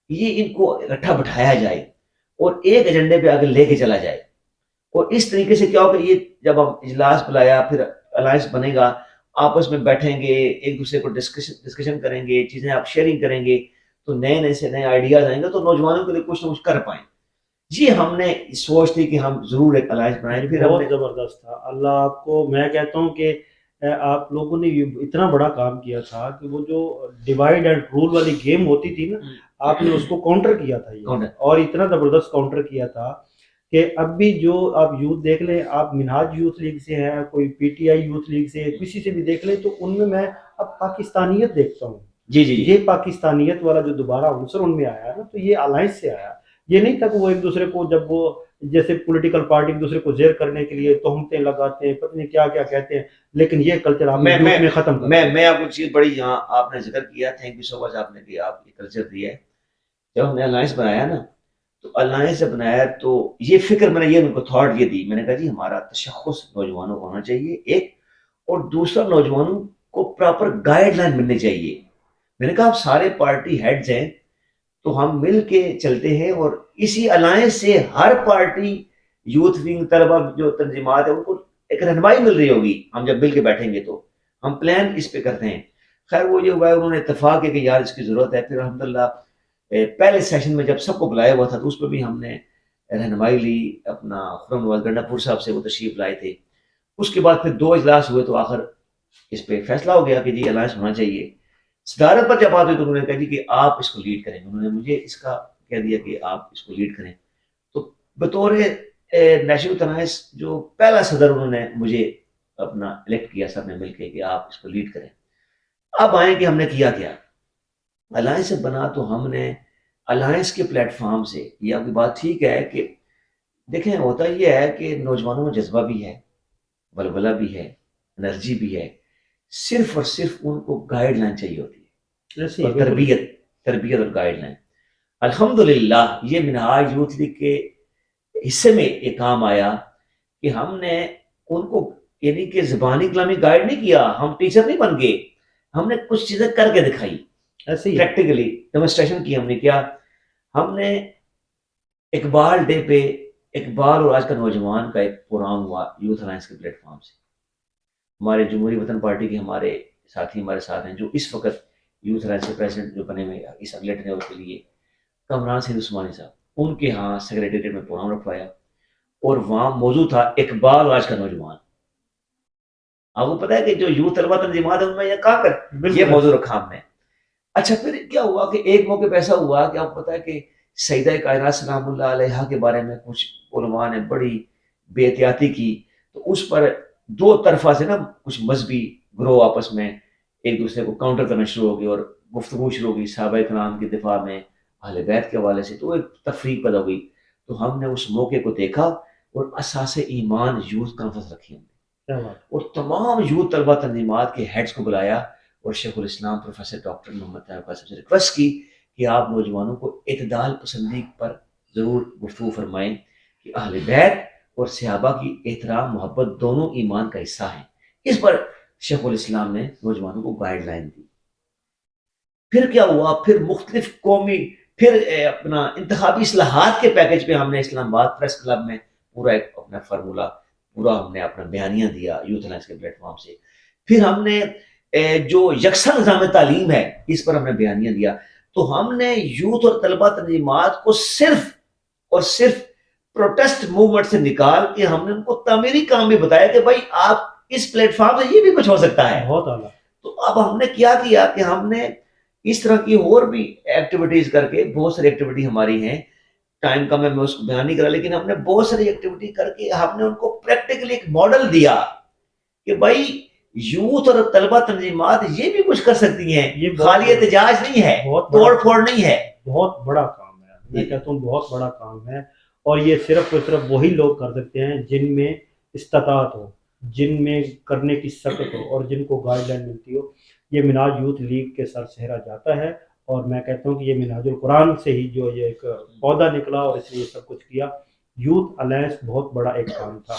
یہ ان کو اکٹھا بٹھایا جائے اور ایک ایجنڈے پہ آگے لے کے چلا جائے. اور اس طریقے سے کیا ہوگا، یہ جب ہم اجلاس بلایا پھر الائنس بنے گا، آپس میں بیٹھیں گے، ایک دوسرے کو ڈسکشن کریں گے، چیزیں آپ شیئرنگ کریں گے، تو نئے سے نئے آئیڈیاز آئیں گے تو نوجوانوں کے لیے کچھ نہ کچھ کر پائیں. جی ہم نے سوچ تھی کہ ہم ضرور ایک الائنس بنائیں. پھر ہم بہت نے زبردست تھا. اللہ آپ کو، میں کہتا ہوں کہ آپ لوگوں نے یہ اتنا بڑا کام کیا تھا کہ وہ جو ڈیوائڈ اینڈ رول والی گیم ہوتی تھی نا، آپ نے اس کو کاؤنٹر کیا تھا یہ، اور اتنا زبردست کاؤنٹر کیا تھا کہ اب بھی جو آپ یوتھ دیکھ لیں، آپ منہاج یوتھ لیگ سے ہیں، کوئی P T I youth league سے، کسی سے بھی دیکھ لیں، تو ان میں اب پاکستانیت دیکھتا ہوں. جی جی یہ پاکستانیت والا جو دوبارہ عنصر ان میں آیا نا، تو یہ الائنس سے آیا. یہ نہیں تھا کہ وہ ایک دوسرے کو، جب وہ جیسے پولیٹیکل پارٹی ایک دوسرے کو زیر کرنے کے لیے تہمتیں لگاتے ہیں، پتہ نہیں کیا کیا کہتے ہیں، لیکن یہ کلچر آپ نے یوتھ میں ختم کر دیا. میں آپ کو چیز بڑی یہاں آپ نے ذکر کیا. تھینک یو سو مچ آپ نے کہ آپ یہ کلچر دیا ہے. جب ہم نے الائنس بنایا نا، تو الائنس جب بنایا تو یہ فکر میں نے یہ ان کو تھاٹ یہ دی. میں نے کہا جی ہمارا تشخص نوجوانوں کو ہونا چاہیے ایک، اور دوسرا نوجوانوں کو پراپر گائیڈ لائن ملنی چاہیے. میں نے کہا آپ سارے پارٹی ہیڈز ہیں تو ہم مل کے چلتے ہیں، اور اسی الائنس سے ہر پارٹی، یوتھ ونگ، طلبہ جو تنظیمات ہیں، ان کو ایک رہنمائی مل رہی ہوگی. ہم جب مل کے بیٹھیں گے تو ہم پلان اس پہ کرتے ہیں. خیر وہ یہ ہوا ہے، انہوں نے اتفاق کیا کہ یار اس کی ضرورت ہے. پھر الحمدللہ پہلے سیشن میں جب سب کو بلایا ہوا تھا تو اس پہ بھی ہم نے رہنمائی لی. اپنا خرم نواز گنڈا پور صاحب سے وہ تشریف لائے تھے. اس کے بعد پھر 2 اجلاس ہوئے تو آخر اس پہ فیصلہ ہو گیا کہ جی الائنس ہونا چاہیے. صدارت پر جب بات ہوئی تو انہوں نے کہا جی کہ آپ اس کو لیڈ کریں. انہوں نے مجھے اس کا کہہ دیا کہ آپ اس کو لیڈ کریں. تو بطور نیشنل الائنس جو پہلا صدر انہوں نے مجھے اپنا الیکٹ کیا سب نے مل کے کہ آپ اس کو لیڈ کریں. اب آئیں کہ ہم نے کیا کیا. الائنس بنا تو ہم نے الائنس کے پلیٹ فارم سے، یہ آپ کی بات ٹھیک ہے کہ دیکھیں ہوتا یہ ہے کہ نوجوانوں میں جذبہ بھی ہے، ولولہ بھی ہے، انرجی بھی ہے. صرف اور صرف ان کو گائیڈ لائن چاہیے ہوتی ہے، اور تربیت اور گائیڈ لائن. الحمدللہ یہ منہاج یوتھ لیگ کے حصے میں ایک کام آیا کہ ہم نے ان کو یعنی کہ زبانی کلامی گائیڈ نہیں کیا. ہم ٹیچر نہیں بن گئے، ہم نے کچھ چیزیں کر کے دکھائی. ایسے ہی پریکٹیکلی ڈیمونسٹریشن کی. ہم نے کیا، ہم نے اقبال ڈے پہ اقبال اور آج کا نوجوان کا ایک پروگرام ہوا یوتھ الائنس کے پلیٹ فارم سے. ہمارے جمہوری وطن پارٹی کے ہمارے ساتھی ہمارے ساتھ ہیں جو اس وقت یوتھ الائنس کے پریزیڈنٹ جو بنے ہوئے اس اگلے ٹرینر کے لیے، کمران سید عثمانی صاحب، ان کے ہاں سیکریٹریٹ میں پروگرام رکھوایا، اور وہاں موضوع تھا اقبال اور آج کا نوجوان. آپ کو پتا ہے کہ جو یوتھ طلبہ تنظیمات ہیں ان میں یہ کہاں کر یہ موضوع رکھا ہم نے. اچھا پھر کیا ہوا کہ ایک موقع پہ ایسا ہوا کہ آپ کو پتا ہے کہ سیدہ کائنات سلام اللہ علیہا کے بارے میں کچھ علماء نے بڑی بے احتیاطی کی، تو اس پر 2 طرفہ سے نا کچھ مذہبی گروہ آپس میں ایک دوسرے کو کاؤنٹر کرنا شروع ہو گئی، اور گفتگو شروع ہو گئی صحابہ کرام کے دفاع میں، اہل بیت کے حوالے سے. تو ایک تفریق پیدا ہوئی. تو ہم نے اس موقع کو دیکھا اور اساس ایمان یوتھ کانفرنس رکھی ہم نے، اور تمام یوتھ طلبہ تنظیمات کے ہیڈز کو بلایا، اور شیخ الاسلام پروفیسر ڈاکٹر محمد طاہر قاسم سے ریکویسٹ کی کہ آپ نوجوانوں کو اعتدال پسندی پر ضرور گفتگو فرمائیں کہ اہل بیت اور صحابہ کی احترام محبت دونوں ایمان کا حصہ ہیں. اس پر شیخ الاسلام نے نوجوانوں کو گائیڈ لائن دی. پھر کیا ہوا، پھر مختلف قومی، پھر اپنا انتخابی اصلاحات کے پیکج پہ ہم نے اسلام آباد پریس کلب میں پورا ایک اپنا فارمولہ، پورا ہم نے اپنا بیانیہ دیا یوتھ الائنس کے پلیٹ فارم سے. پھر ہم نے جو یکساں نظام تعلیم ہے اس پر ہم نے بیانیہ دیا. تو ہم نے یوتھ اور طلبہ تنظیمات کو صرف اور صرف پروٹیسٹ موومنٹ سے نکال کے ہم نے ان کو تعمیری کام بھی بتایا کہ بھائی آپ اس پلیٹ فارم سے یہ بھی کچھ ہو سکتا ہے. بہت اعلیٰ. تو اب ہم نے کیا کہ ہم نے اس طرح کی اور بھی ایکٹیویٹیز کر کے، بہت ساری ایکٹیویٹی ہماری ہیں، ٹائم کم ہے میں اس کو بیان نہیں کرا، لیکن ہم نے بہت ساری ایکٹیویٹی کر کے ہم نے ان کو پریکٹیکلی ایک ماڈل دیا کہ بھائی یوتھ اور طلبہ تنظیمات یہ بھی کچھ کر سکتی ہیں، یہ خالی احتجاج نہیں ہے، توڑ پھوڑ نہیں ہے. بہت بڑا کام ہے، میں کہتا ہوں بہت بڑا کام ہے. اور یہ صرف اور صرف وہی لوگ کر سکتے ہیں جن میں استطاعت ہو، جن میں کرنے کی سخت ہو، اور جن کو گائیڈ لائن ملتی ہو. یہ منہاج یوتھ لیگ کے سر صحرا جاتا ہے، اور میں کہتا ہوں کہ یہ منہاج القرآن سے ہی جو یہ ایک پودا نکلا اور اس نے یہ سب کچھ کیا. یوتھ الائنس بہت بڑا ایک کام تھا.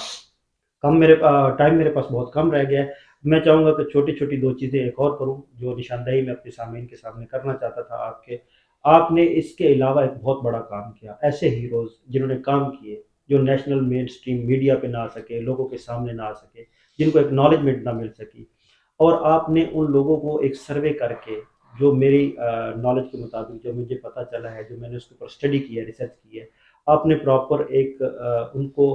ٹائم میرے پاس بہت کم رہ گیا ہے. میں چاہوں گا کہ چھوٹی چھوٹی 2 چیزیں ایک اور کروں جو نشاندہی میں اپنے سامعین کے سامنے کرنا چاہتا تھا آپ نے اس کے علاوہ ایک بہت بڑا کام کیا. ایسے ہیروز جنہوں نے کام کیے جو نیشنل مین سٹریم میڈیا پہ نہ آ سکے، لوگوں کے سامنے نہ آ سکے، جن کو ایکنالجمنٹ نہ مل سکی، اور آپ نے ان لوگوں کو ایک سروے کر کے جو میری نالج کے مطابق جو مجھے پتہ چلا ہے، جو میں نے اس کے اوپر اسٹڈی کی ہے، ریسرچ کی ہے، آپ نے پراپر ایک ان کو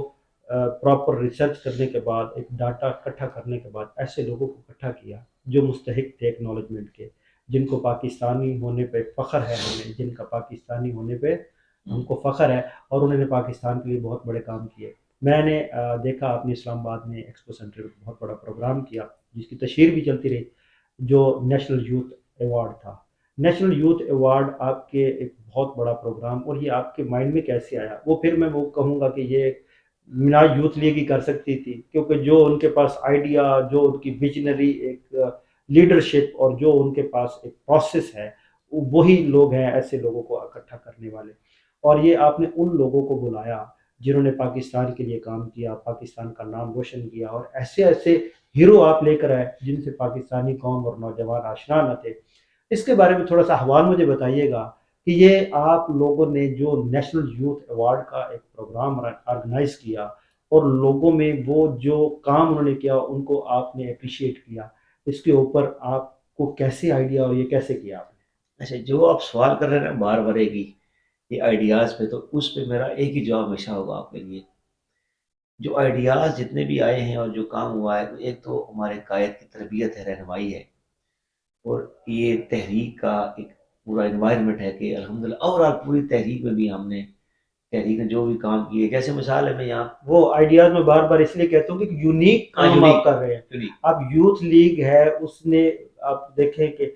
پراپر ریسرچ کرنے کے بعد، ایک ڈاٹا اکٹھا کرنے کے بعد ایسے لوگوں کو اکٹھا کیا جو مستحق تھے ایکنالوجمنٹ کے، جن کو پاکستانی ہونے پہ فخر ہے، ہمیں جن کا پاکستانی ہونے پہ ہم کو فخر ہے، اور انہوں نے پاکستان کے لیے بہت بڑے کام کیے۔ میں نے دیکھا آپ نے اسلام آباد میں ایکسپو سینٹر میں بہت بڑا پروگرام کیا، جس کی تشہیر بھی چلتی رہی، جو نیشنل یوتھ ایوارڈ تھا۔ نیشنل یوتھ ایوارڈ آپ کے ایک بہت بڑا پروگرام، اور یہ آپ کے مائنڈ میں کیسے آیا؟ وہ پھر میں وہ کہوں گا کہ یہ میرا یوتھ لیگ ہی کر سکتی تھی، کیونکہ جو ان کے پاس آئیڈیا، جو ان کی ویژنری ایک لیڈرشپ، اور جو ان کے پاس ایک پروسیس ہے، وہی لوگ ہیں ایسے لوگوں کو اکٹھا کرنے والے۔ اور یہ آپ نے ان لوگوں کو بلایا جنہوں نے پاکستان کے لیے کام کیا، پاکستان کا نام روشن کیا، اور ایسے ایسے ہیرو آپ لے کر آئے جن سے پاکستانی قوم اور نوجوان آشنا نہ تھے۔ اس کے بارے میں تھوڑا سا احوال مجھے بتائیے گا کہ یہ آپ لوگوں نے جو نیشنل یوتھ ایوارڈ کا ایک پروگرام آرگنائز کیا، اور لوگوں میں وہ جو کام انہوں نے کیا ان کو آپ نے اپریشیٹ کیا، اس کے اوپر آپ کو کیسے آئیڈیا، اور یہ کیسے کیا آپ نے؟ اچھا، جو آپ سوال کر رہے ہیں نا بار بار ایک ہی یہ آئیڈیاز پہ، تو اس پہ میرا ایک ہی جواب ہمیشہ ہوگا آپ کے لیے۔ جو آئیڈیاز جتنے بھی آئے ہیں اور جو کام ہوا ہے، ایک تو ہمارے قائد کی تربیت ہے، رہنمائی ہے، اور یہ تحریک کا ایک پورا انوائرمنٹ ہے کہ الحمدللہ اوور آل پوری تحریک میں بھی ہم نے تحریک نے جو بھی کام کیے، جیسے مثال ہے میں یہاں وہ آئیڈیاز میں بار بار اس لیے کہتا ہوں کہ یونیک کام یونیک آپ کر رہے ہیں۔ یونیک اب یوتھ لیگ ہے، اس نے آپ دیکھیں کہ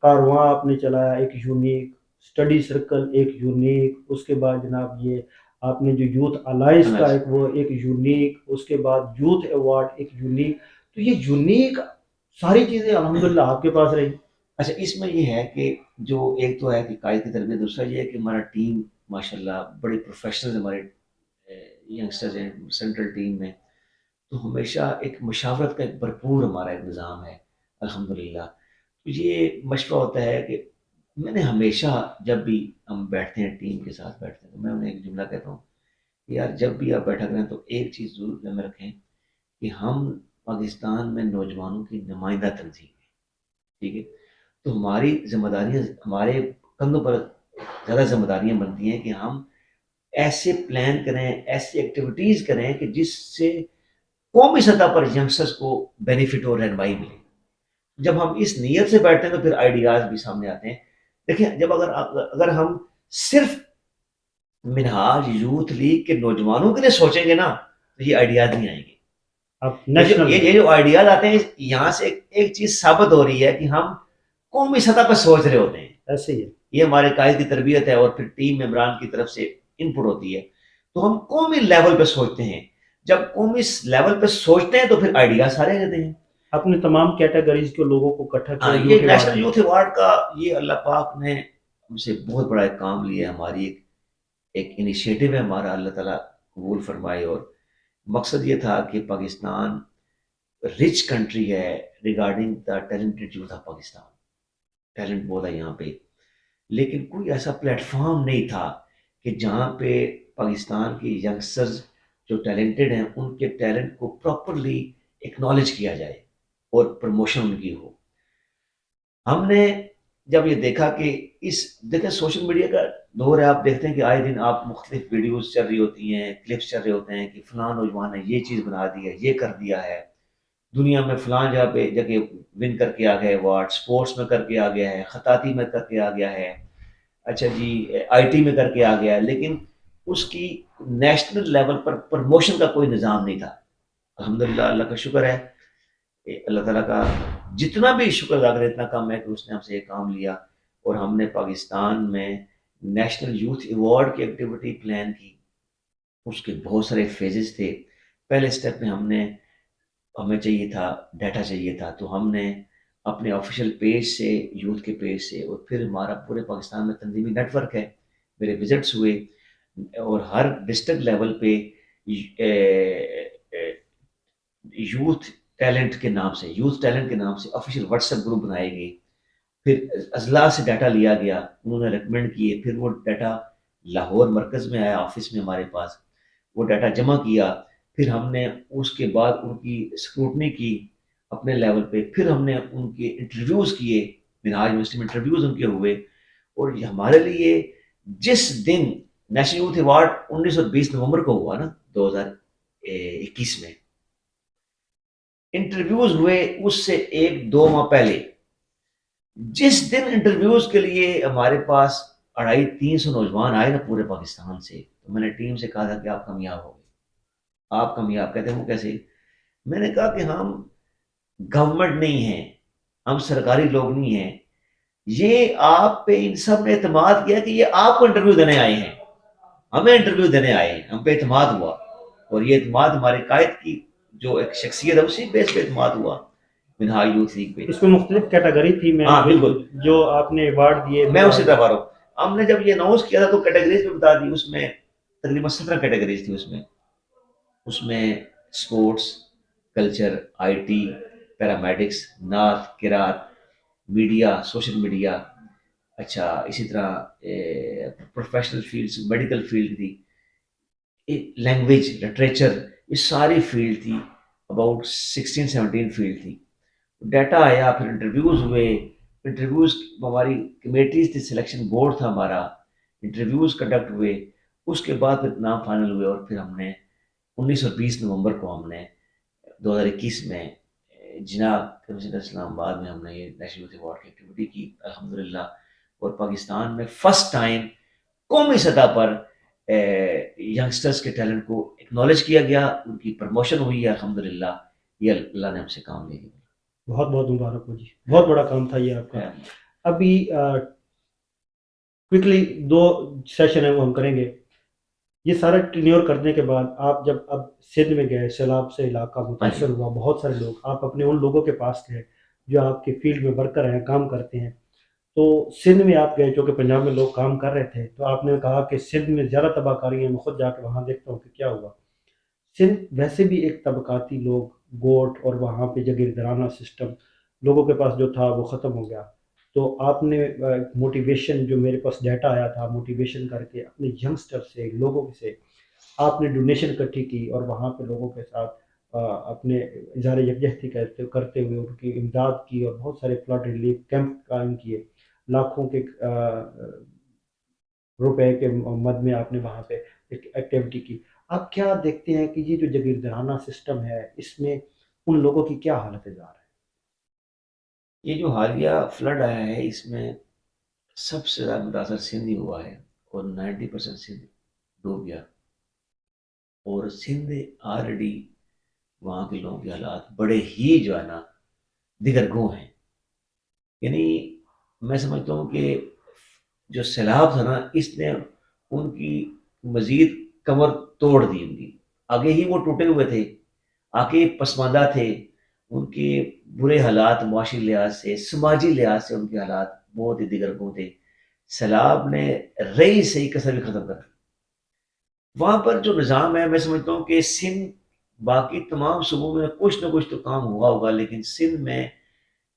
کارواں آپ نے چلایا ایک یونیک، اسٹڈی سرکل ایک یونیک، اس کے بعد جناب یہ آپ نے جو یوتھ الائنس کا ایک وہ ایک یونیک، اس کے بعد یوتھ ایوارڈ ایک یونیک، تو یہ یونیک ساری چیزیں الحمدللہ آپ کے پاس رہی۔ اچھا، اس میں یہ ہے کہ جو ایک تو ہے کہ قائد کی تربیت، دوسرا یہ ہے کہ ہمارا ٹیم ماشاءاللہ بڑے پروفیشنل ہمارے ینگسٹرز ہیں سینٹرل ٹیم میں، تو ہمیشہ ایک مشاورت کا ایک بھرپور ہمارا ایک نظام ہے الحمدللہ۔ تو یہ مشورہ ہوتا ہے کہ میں نے ہمیشہ جب بھی ہم بیٹھتے ہیں ٹیم کے ساتھ بیٹھتے ہیں تو میں انہیں ایک جملہ کہتا ہوں کہ یار جب بھی آپ بیٹھا کریں تو ایک چیز ضرور ذہن میں رکھیں کہ ہم پاکستان میں نوجوانوں کی نمائندہ تنظیم ہیں، ٹھیک ہے؟ تو ہماری ذمہ داریاں، ہمارے کندھوں پر زیادہ ذمہ داریاں بنتی ہیں کہ ہم ایسے پلان کریں، ایسی ایکٹیویٹیز کریں کہ جس سے قومی سطح پر ینگسٹرز کو بینیفٹ اور رہنمائی ملے۔ جب ہم اس نیت سے بیٹھتے ہیں تو پھر آئیڈیاز بھی سامنے آتے ہیں۔ دیکھیں، جب اگر ہم صرف منہاج یوتھ لیگ کے نوجوانوں کے لیے سوچیں گے نا تو یہ آئیڈیاز نہیں آئیں گے۔ اب نیشنل یہ جو آئیڈیاز آتے ہیں یہاں سے ایک چیز ثابت ہو رہی ہے کہ ہم قومی سطح پر سوچ رہے ہوتے ہیں، ایسے ہی ہے۔ یہ ہمارے قائد کی تربیت ہے، اور پھر ٹیم ممبران کی طرف سے انپٹ ہوتی ہے، تو ہم قومی لیول پہ سوچتے ہیں۔ جب قومی لیول پہ سوچتے ہیں تو پھر آئیڈیا سارے رہتے ہیں۔ اپنے تمام کیٹیگریز کے لوگوں کو اکٹھا کیا یہ یوتھ ایوارڈ نیشنل میں۔ یوتھ ایوارڈ کا یہ اللہ پاک نے ہم سے بہت بڑا ایک کام لیا ہے، ہماری ایک انیشیٹو ہے ہمارا، اللہ تعالیٰ قبول فرمائے۔ اور مقصد یہ تھا کہ پاکستان رچ کنٹری ہے regarding the talented youth of Pakistan, talent بہت ہے یہاں پہ، لیکن کوئی ایسا پلیٹ فارم نہیں تھا کہ جہاں پہ پاکستان کے ینگسٹرز جو ٹیلنٹڈ ہیں ان کے ٹیلنٹ کو پراپرلی ایکنالج کیا جائے اور پروموشن ان کی ہو۔ ہم نے جب یہ دیکھا کہ دیکھیں سوشل میڈیا کا دور ہے، آپ دیکھتے ہیں کہ آئے دن آپ مختلف ویڈیوز چل رہی ہوتی ہیں، کلپس چل رہے ہوتے ہیں کہ فلاں نوجوان نے یہ چیز بنا دی ہے، یہ کر دیا ہے، دنیا میں فلاں جگہ ون کر کے آ گیا ہے ایوارڈ، سپورٹس میں کر کے آ گیا ہے، خطاطی میں کر کے آ گیا ہے، اچھا جی آئی ٹی میں کر کے آ گیا ہے، لیکن اس کی نیشنل لیول پر پروموشن کا کوئی نظام نہیں تھا۔ الحمدللہ اللہ کا شکر ہے، اللہ تعالیٰ کا جتنا بھی شکر ادا کرے اتنا کم ہے کہ اس نے ہم سے یہ کام لیا، اور ہم نے پاکستان میں نیشنل یوتھ ایوارڈ کی ایکٹیویٹی پلان کی۔ اس کے بہت سارے فیزز تھے۔ پہلے سٹیپ میں ہمیں چاہیے تھا ڈیٹا چاہیے تھا، تو ہم نے اپنے آفیشیل پیج سے، یوتھ کے پیج سے، اور پھر ہمارا پورے پاکستان میں تنظیمی نیٹ ورک ہے، میرے وزٹس ہوئے، اور ہر ڈسٹرکٹ لیول پہ یوتھ ٹیلنٹ کے نام سے آفیشیل واٹس ایپ گروپ بنائے گئے، پھر اضلاع سے ڈیٹا لیا گیا، انہوں نے ریکمینڈ کیے، پھر وہ ڈیٹا لاہور مرکز میں آیا آفس میں ہمارے پاس، وہ ڈیٹا جمع کیا، پھر ہم نے اس کے بعد ان کی اسکروٹنی کی اپنے لیول پہ، پھر ہم نے ان کے انٹرویوز کیے منہاج یونیورسٹی میں انٹرویوز ان کے ہوئے. اور یہ ہمارے لیے جس دن نیشنل یوتھ ایوارڈ 1920 نومبر کو ہوا نا 2021 میں انٹرویوز ہوئے، اس سے 1-2 ماہ پہلے جس دن انٹرویوز کے لیے ہمارے پاس 250-300 نوجوان آئے نا پورے پاکستان سے، تو میں نے ٹیم سے کہا تھا کہ آپ کامیاب ہو گئے. آپ کامیاب کہتے ہیں وہ کیسے؟ میں نے کہا کہ ہم گورنمنٹ نہیں ہیں، ہم سرکاری لوگ نہیں ہیں، یہ آپ پہ ان سب نے اعتماد کیا کہ یہ آپ کو انٹرویو دینے آئے ہیں، ہمیں انٹرویو دینے آئے ہیں، ہم پہ اعتماد ہوا. اور یہ اعتماد ہمارے قائد کی جو ایک شخصیت ہے اسی بیس پہ اعتماد ہوا منہاج یوتھ لیگ پہ. اس میں مختلف کیٹیگری تھی. میں ہاں بالکل، جو آپ نے ایوارڈ دیے میں اسی طرح رہا ہوں. ہم نے جب یہ اناؤنس کیا تھا تو کیٹیگریز بھی بتا دی، اس میں تقریباً 17 کیٹیگریز تھی. اس میں sports, culture, I T, paramedics, نعت، قرات، میڈیا، سوشل میڈیا، اچھا اسی طرح پروفیشنل فیلڈس، میڈیکل فیلڈ تھی، لینگویج، لٹریچر، یہ ساری فیلڈ تھی. اباؤٹ 16-17 فیلڈ تھی. ڈیٹا آیا، پھر انٹرویوز ہوئے. انٹرویوز ہماری کمیٹیز تھی، سلیکشن بورڈ تھا ہمارا، انٹرویوز کنڈکٹ ہوئے. اس کے بعد پھر نام فائنل ہوئے اور پھر ہم نے 1920 نومبر کو ہم نے 2021 میں جناب کمشنر اسلام آباد میں ہم نے یہ نیشنل یوتھ ایوارڈ کی ایکٹیویٹی کی الحمدللہ. اور پاکستان میں فرسٹ ٹائم قومی سطح پر ینگسٹرز کے ٹیلنٹ کو اکنالج کیا گیا، ان کی پروموشن ہوئی ہے الحمدللہ. یہ اللہ نے ہم سے کام لے لیا. بہت بہت مبارک ہو جی، بہت بڑا کام تھا یہ آپ کا. ابھی کوئکلی 2 سیشن ہیں وہ ہم کریں گے. یہ سارا ٹینیور کرنے کے بعد آپ جب اب سندھ میں گئے، سیلاب سے علاقہ متاثر ہوا، بہت سارے لوگ، آپ اپنے ان لوگوں کے پاس گئے جو آپ کے فیلڈ میں ورکر ہیں، کام کرتے ہیں. تو سندھ میں آپ گئے، جو کہ پنجاب میں لوگ کام کر رہے تھے، تو آپ نے کہا کہ سندھ میں زیادہ تباہ کاری ہے، میں خود جا کے وہاں دیکھتا ہوں کہ کیا ہوا. سندھ ویسے بھی ایک طبقاتی لوگ، گوٹ، اور وہاں پہ جاگیردارانہ سسٹم لوگوں کے پاس جو تھا وہ ختم ہو گیا. تو آپ نے موٹیویشن، جو میرے پاس ڈیٹا آیا تھا، موٹیویشن کر کے اپنے ینگسٹر سے، لوگوں سے آپ نے ڈونیشن اکٹھی کی اور وہاں پہ لوگوں کے ساتھ اپنے اظہار یکجہتی کرتے ہوئے ان کی امداد کی اور بہت سارے فلڈ ریلیف کیمپ قائم کیے. لاکھوں کے روپے کے مد میں آپ نے وہاں پہ ایک ایکٹیویٹی کی. آپ کیا دیکھتے ہیں کہ یہ جو جاگیردارانہ سسٹم ہے، اس میں ان لوگوں کی کیا حالت زار ہے؟ یہ جو حالیہ فلڈ آیا ہے اس میں سب سے زیادہ متاثر سندھ ہی ہوا ہے اور 90% سندھ ڈوب گیا. اور سندھ آلریڈی وہاں کے لوگوں کے حالات بڑے ہی جو ہے نا دیگر گوں ہیں. یعنی میں سمجھتا ہوں کہ جو سیلاب تھا نا اس نے ان کی مزید کمر توڑ دی. ان کی آگے ہی وہ ٹوٹے ہوئے تھے، آگے پسماندہ تھے، ان کے برے حالات معاشی لحاظ سے، سماجی لحاظ سے ان کے حالات بہت ہی دیگر گوں تھے. سیلاب نے رئی سے ہی کسر بھی ختم کر دی. وہاں پر جو نظام ہے، میں سمجھتا ہوں کہ سندھ، باقی تمام صوبوں میں کچھ نہ کچھ تو کام ہوا ہوگا، لیکن سندھ میں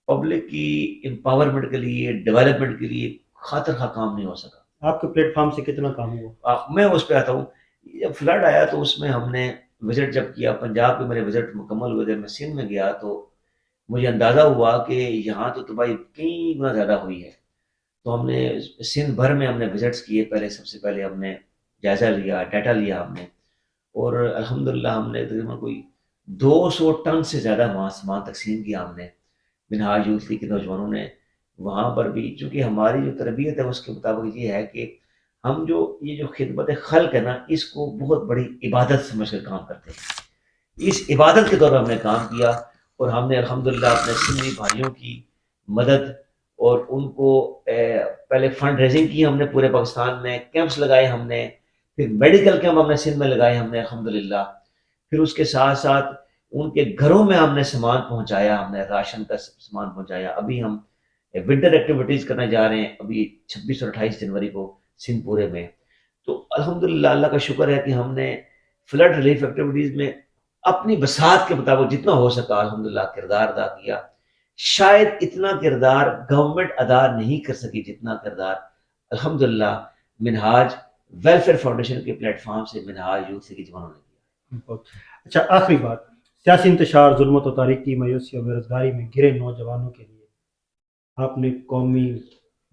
پبلک کی امپاورمنٹ کے لیے، ڈیولپمنٹ کے لیے خاطر خواہ کام نہیں ہو سکا. آپ کے پلیٹ فارم سے کتنا کام ہوا؟ میں اس پہ آتا ہوں. جب فلڈ آیا تو اس میں ہم نے وزٹ جب کیا، پنجاب کے میرے وزٹ مکمل ہوئے، جب میں سندھ میں گیا تو مجھے اندازہ ہوا کہ یہاں تو تباہی کئی گنا زیادہ ہوئی ہے. تو ہم نے سندھ بھر میں ہم نے وزٹس کیے. پہلے سب سے پہلے ہم نے جائزہ لیا، ڈیٹا لیا ہم نے، اور الحمدللہ ہم نے تقریباً کوئی 200 ٹن سے زیادہ وہاں سامان تقسیم کیا ہم نے. منہاج یوتھ لیگ کے نوجوانوں نے وہاں پر بھی، چونکہ ہماری جو تربیت ہے اس کے مطابق یہ ہے کہ ہم جو یہ جو خدمت خلق ہے نا، اس کو بہت بڑی عبادت سمجھ کر کام کرتے ہیں. اس عبادت کے طور پر ہم نے کام کیا اور ہم نے الحمدللہ اپنے سندھی بھائیوں کی مدد اور ان کو پہلے فنڈ ریزنگ کی ہم نے پورے پاکستان میں، کیمپس لگائے ہم نے، پھر میڈیکل کیمپ ہم نے سندھ میں لگائے ہم نے الحمدللہ. پھر اس کے ساتھ ساتھ ان کے گھروں میں ہم نے سامان پہنچایا، ہم نے راشن کا سامان پہنچایا. ابھی ہم ونٹر ایکٹیویٹیز کرنے جا رہے ہیں ابھی 26 اور 28 جنوری کو سندھ پورے میں. تو الحمدللہ اللہ کا شکر ہے کہ ہم نے فلڈ ریلیف ایکٹیویٹیز میں اپنی بساط کے مطابق جتنا ہو سکا الحمدللہ کردار ادا کیا. شاید اتنا کردار گورنمنٹ ادا نہیں کر سکی جتنا کردار الحمدللہ منہاج ویلفیئر فاؤنڈیشن کے پلیٹ فارم سے منہاج یوتھ کے جوانوں نے کیا. اچھا، آخری بات، سیاسی انتشار، ظلمت و تاریکی، مایوسی اور بے روزگاری میں گرے نوجوانوں کے لیے آپ نے قومی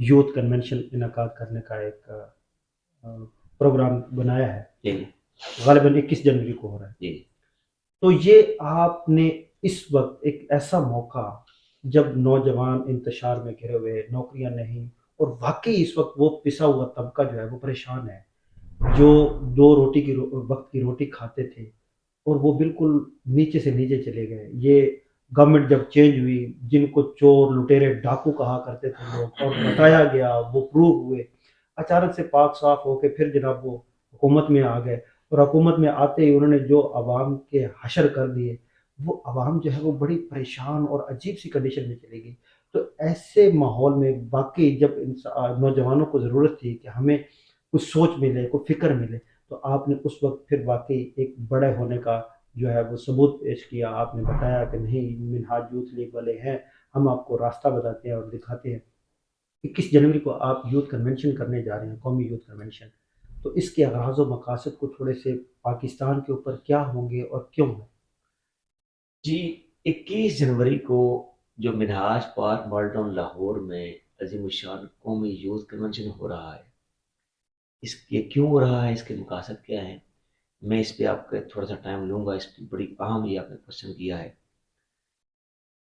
یوتھ کنونشن انعقاد کرنے کا ایک پروگرام بنایا ہے، جی غالباً 21 جنوری کو ہو رہا ہے. جی تو یہ آپ نے اس وقت ایک ایسا موقع جب نوجوان انتشار میں گھرے ہوئے، نوکریاں نہیں، اور واقعی اس وقت وہ پسا ہوا طبقہ جو ہے وہ پریشان ہے، جو دو روٹی کی وقت کی روٹی کھاتے تھے اور وہ بالکل نیچے سے نیچے چلے گئے. یہ گورنمنٹ جب چینج ہوئی، جن کو چور لٹیرے ڈاکو کہا کرتے تھے لوگ، اور بتایا گیا، وہ پروو ہوئے، اچانک سے پاک صاف ہو کے پھر جناب وہ حکومت میں آ گئے. اور حکومت میں آتے ہی انہوں نے جو عوام کے حشر کر دیے، وہ عوام جو ہے وہ بڑی پریشان اور عجیب سی کنڈیشن میں چلے گئی. تو ایسے ماحول میں واقعی جب نوجوانوں کو ضرورت تھی کہ ہمیں کچھ سوچ ملے، کوئی فکر ملے، تو آپ نے اس وقت پھر واقعی ایک بڑے ہونے کا جو ہے وہ ثبوت پیش کیا. آپ نے بتایا کہ نہیں، منہاج یوتھ لیگ والے ہیں، ہم آپ کو راستہ بتاتے ہیں اور دکھاتے ہیں. 21 جنوری کو آپ یوتھ کنونشن کرنے جا رہے ہیں، قومی یوتھ کنونشن. تو اس کے اغراض و مقاصد کو تھوڑے سے پاکستان کے اوپر کیا ہوں گے اور کیوں ہیں؟ جی 21 جنوری کو جو منہاج پارک مالٹون لاہور میں عظیم الشان قومی یوتھ کنونشن ہو رہا ہے، اس کے کیوں ہو رہا ہے، اس کے مقاصد کیا ہیں، میں اس پہ آپ کا تھوڑا سا ٹائم لوں گا. اس کی بڑی اہم یہ آپ نے کوشچن کیا ہے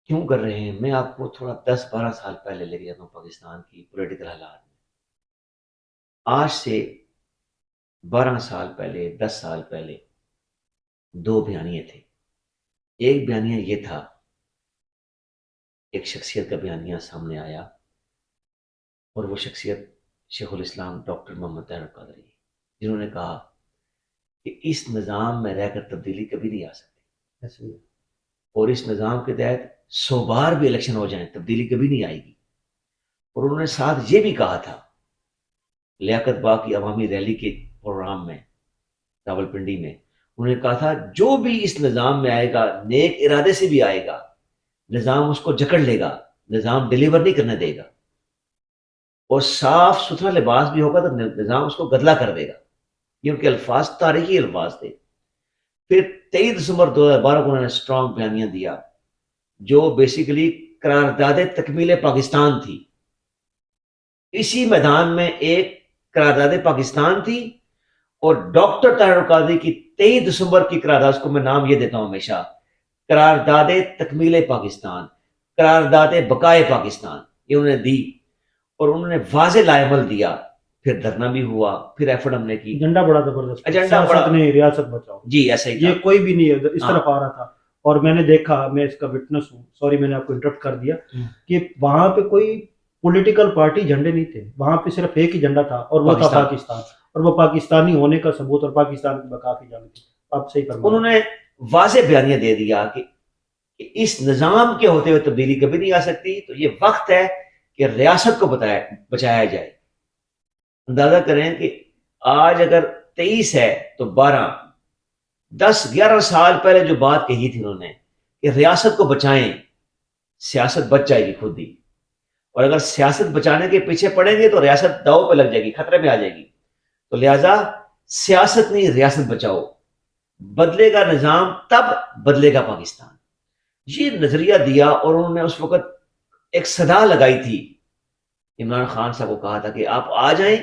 کیوں کر رہے ہیں. میں آپ کو تھوڑا 10-12 سال پہلے لے کے جاتا ہوں پاکستان کی پولیٹیکل حالات میں. آج سے 12 سال پہلے، 10 سال پہلے دو بیانیے تھے. ایک بیانیہ یہ تھا، ایک شخصیت کا بیانیہ سامنے آیا، اور وہ شخصیت شیخ الاسلام ڈاکٹر محمد طاہر القادری، جنہوں نے کہا کہ اس نظام میں رہ کر تبدیلی کبھی نہیں آ سکتی، ایسے ہی. اور اس نظام کے تحت 100 بار بھی الیکشن ہو جائیں تبدیلی کبھی نہیں آئے گی. اور انہوں نے ساتھ یہ بھی کہا تھا لیاقت باغ کی عوامی ریلی کے پروگرام میں راولپنڈی میں، انہوں نے کہا تھا جو بھی اس نظام میں آئے گا نیک ارادے سے بھی آئے گا، نظام اس کو جکڑ لے گا، نظام ڈیلیور نہیں کرنے دے گا، اور صاف ستھرا لباس بھی ہوگا تو نظام اس کو گدلا کر دے گا. یہ ان کے الفاظ تاریخی الفاظ تھے. پھر 23 دسمبر 2012 کو انہوں نے اسٹرانگ بیانیہ دیا جو بیسیکلی قرارداد تکمیل پاکستان تھی. اسی میدان میں ایک قرارداد پاکستان تھی، اور ڈاکٹر طاہر القادری کی 23 دسمبر کی قرارداد، اس کو میں نام یہ دیتا ہوں ہمیشہ، قرارداد تکمیل پاکستان، قرارداد بقائے پاکستان، یہ انہوں نے دی. اور انہوں نے واضح لائے عمل دیا. پھر دھرنا بھی ہوا، پھر ایفرٹ ہم نے کی. ایجنڈا بڑا زبردست تھا، ایجنڈا سیاست بڑا، نہیں ریاست بچاؤ. جی ایسا ہی تھا. یہ کوئی بھی نہیں ہے اس ہاں طرف آ رہا تھا. اور میں نے دیکھا، میں اس کا وٹنس ہوں، سوری میں نے آپ کو انٹرپٹ کر دیا، کہ وہاں پہ کوئی پولیٹیکل پارٹی جھنڈے نہیں تھے، وہاں پہ صرف ایک ہی جھنڈا تھا، اور وہ تھا پاکستان. اور وہ پاکستانی ہونے کا ثبوت اور پاکستان کی بقا کی جانب تھی. آپ صحیح فرما انہوں نے واضح بیانیہ دے دیا کہ اس نظام کے ہوتے ہوئے تبدیلی کبھی نہیں آ سکتی. تو یہ وقت ہے کہ ریاست کو بچایا جائے. اندازہ کریں کہ آج اگر 23 ہے تو 10-11 سال پہلے جو بات کہی تھی انہوں نے کہ ریاست کو بچائیں، سیاست بچ جائے گی خود ہی. اور اگر سیاست بچانے کے پیچھے پڑیں گے تو ریاست داؤ پہ لگ جائے گی، خطرے میں آ جائے گی. تو لہٰذا سیاست نہیں، ریاست بچاؤ. بدلے گا نظام تب بدلے گا پاکستان. یہ نظریہ دیا. اور انہوں نے اس وقت ایک صدا لگائی تھی، عمران خان صاحب کو کہا تھا کہ آپ آ جائیں،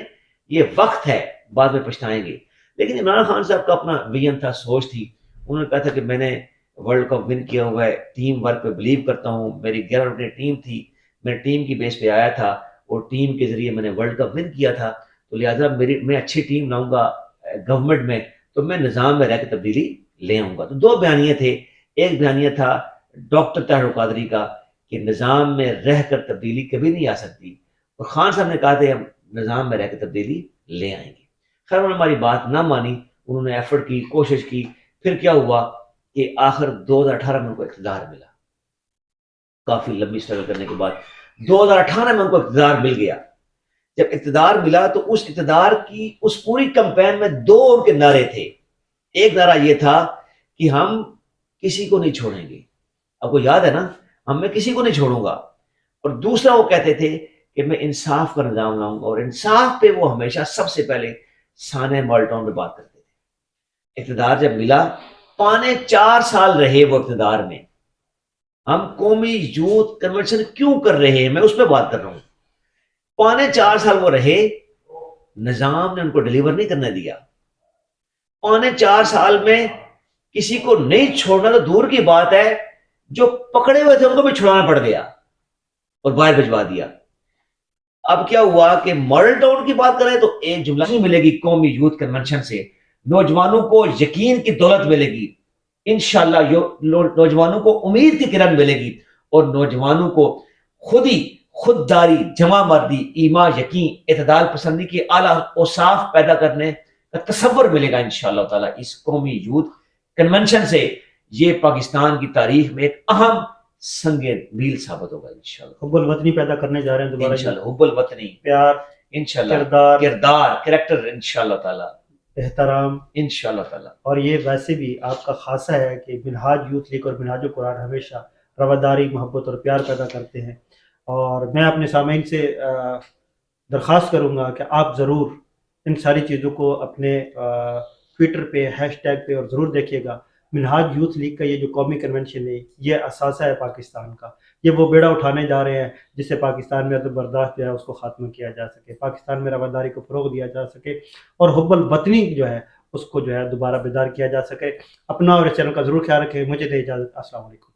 یہ وقت ہے، بعد میں پچھتائیں گے. لیکن عمران خان صاحب کا اپنا ویژن تھا، سوچ تھی. انہوں نے کہا تھا کہ میں نے ورلڈ کپ ون کیا ہوا ہے، ٹیم ورک پہ بلیو کرتا ہوں، میری 11 ٹیم تھی، میں ٹیم کی بیس پہ آیا تھا، اور ٹیم کے ذریعے میں نے ورلڈ کپ ون کیا تھا. تو لہٰذا میں اچھی ٹیم لاؤں گا گورنمنٹ میں، تو میں نظام میں رہ کے تبدیلی لے آؤں گا. تو دو بیانیے تھے. ایک بیانیہ تھا ڈاکٹر طاہر القادری کا کہ نظام میں رہ کر تبدیلی کبھی نہیں آ سکتی، اور خان صاحب نے کہا تھا ہم نظام میں رہ کے تبدیلی لے آئیں گے. خیر انہوں نے ہماری بات نہ مانی. انہوں نے ایفرٹ کی، کوشش کی. پھر کیا ہوا کہ آخر 2018 میں ان کو اقتدار ملا. کافی لمبی اسٹرگل کرنے کے بعد 2018 میں ان کو اقتدار مل گیا. جب اقتدار ملا تو اس اقتدار کی اس پوری کمپین میں دو ان کے نعرے تھے. ایک نعرہ یہ تھا کہ ہم کسی کو نہیں چھوڑیں گے. آپ کو یاد ہے نا، ہم میں کسی کو نہیں چھوڑوں گا. اور دوسرا وہ کہتے تھے کہ میں انصاف کا نظام لاؤں گا. اور انصاف پہ وہ ہمیشہ سب سے پہلے سانحہ مالٹون پہ بات کرتے تھے. اقتدار جب ملا، 4.25 سال رہے وہ اقتدار میں. ہم قومی یوتھ کنونشن کیوں کر رہے ہیں، میں اس پہ بات کر رہا ہوں. 4.25 سال وہ رہے، نظام نے ان کو ڈیلیور نہیں کرنے دیا. 4.25 سال میں کسی کو نہیں چھوڑنا تو دور کی بات ہے، جو پکڑے ہوئے تھے ان کو بھی چھڑانا پڑ گیا اور باہر بھجوا دیا. اب کیا ہوا کہ ماڈل ٹاؤن کی بات کریں تو ایک جملہ نہیں ملے گی قومی یوتھ کنونشن سے. نوجوانوں کو یقین کی دولت ملے گی انشاءاللہ، نوجوانوں کو امید کی کرن ملے گی، اور نوجوانوں کو خودداری، جمع مردی، ایمان، یقین، اعتدال پسندی کی اعلیٰ اوصاف پیدا کرنے کا تصور ملے گا انشاءاللہ تعالیٰ اس قومی یوتھ کنونشن سے. یہ پاکستان کی تاریخ میں ایک اہم سنگ میل ثابت ہوگا انشاءاللہ. حب الوطنی پیدا کرنے جا رہے ہیں دوبارہ. انشاءاللہ حب الوطنی، پیار، انشاءاللہ کردار، کریکٹر، انشاءاللہ تعالیٰ احترام، انشاءاللہ تعالیٰ. اور یہ ویسے بھی آپ کا خاصہ ہے کہ منہاج یوتھ لیگ اور منہاج القرآن ہمیشہ رواداری، محبت اور پیار پیدا کرتے ہیں. اور میں اپنے سامعین سے درخواست کروں گا کہ آپ ضرور ان ساری چیزوں کو اپنے ٹویٹر پہ ہیش ٹیگ پہ اور ضرور دیکھیے گا. منہاج یوتھ لیگ کا یہ جو قومی کنونشن ہے، یہ اثاثہ ہے پاکستان کا. یہ وہ بیڑا اٹھانے جا رہے ہیں جس سے پاکستان میں عدم برداشت جو ہے اس کو ختم کیا جا سکے، پاکستان میں رواداری کو فروغ دیا جا سکے، اور حب الوطنی جو ہے اس کو جو ہے دوبارہ بیدار کیا جا سکے. اپنا اور اس چینل کا ضرور خیال رکھیں. مجھے دے اجازت. السلام علیکم.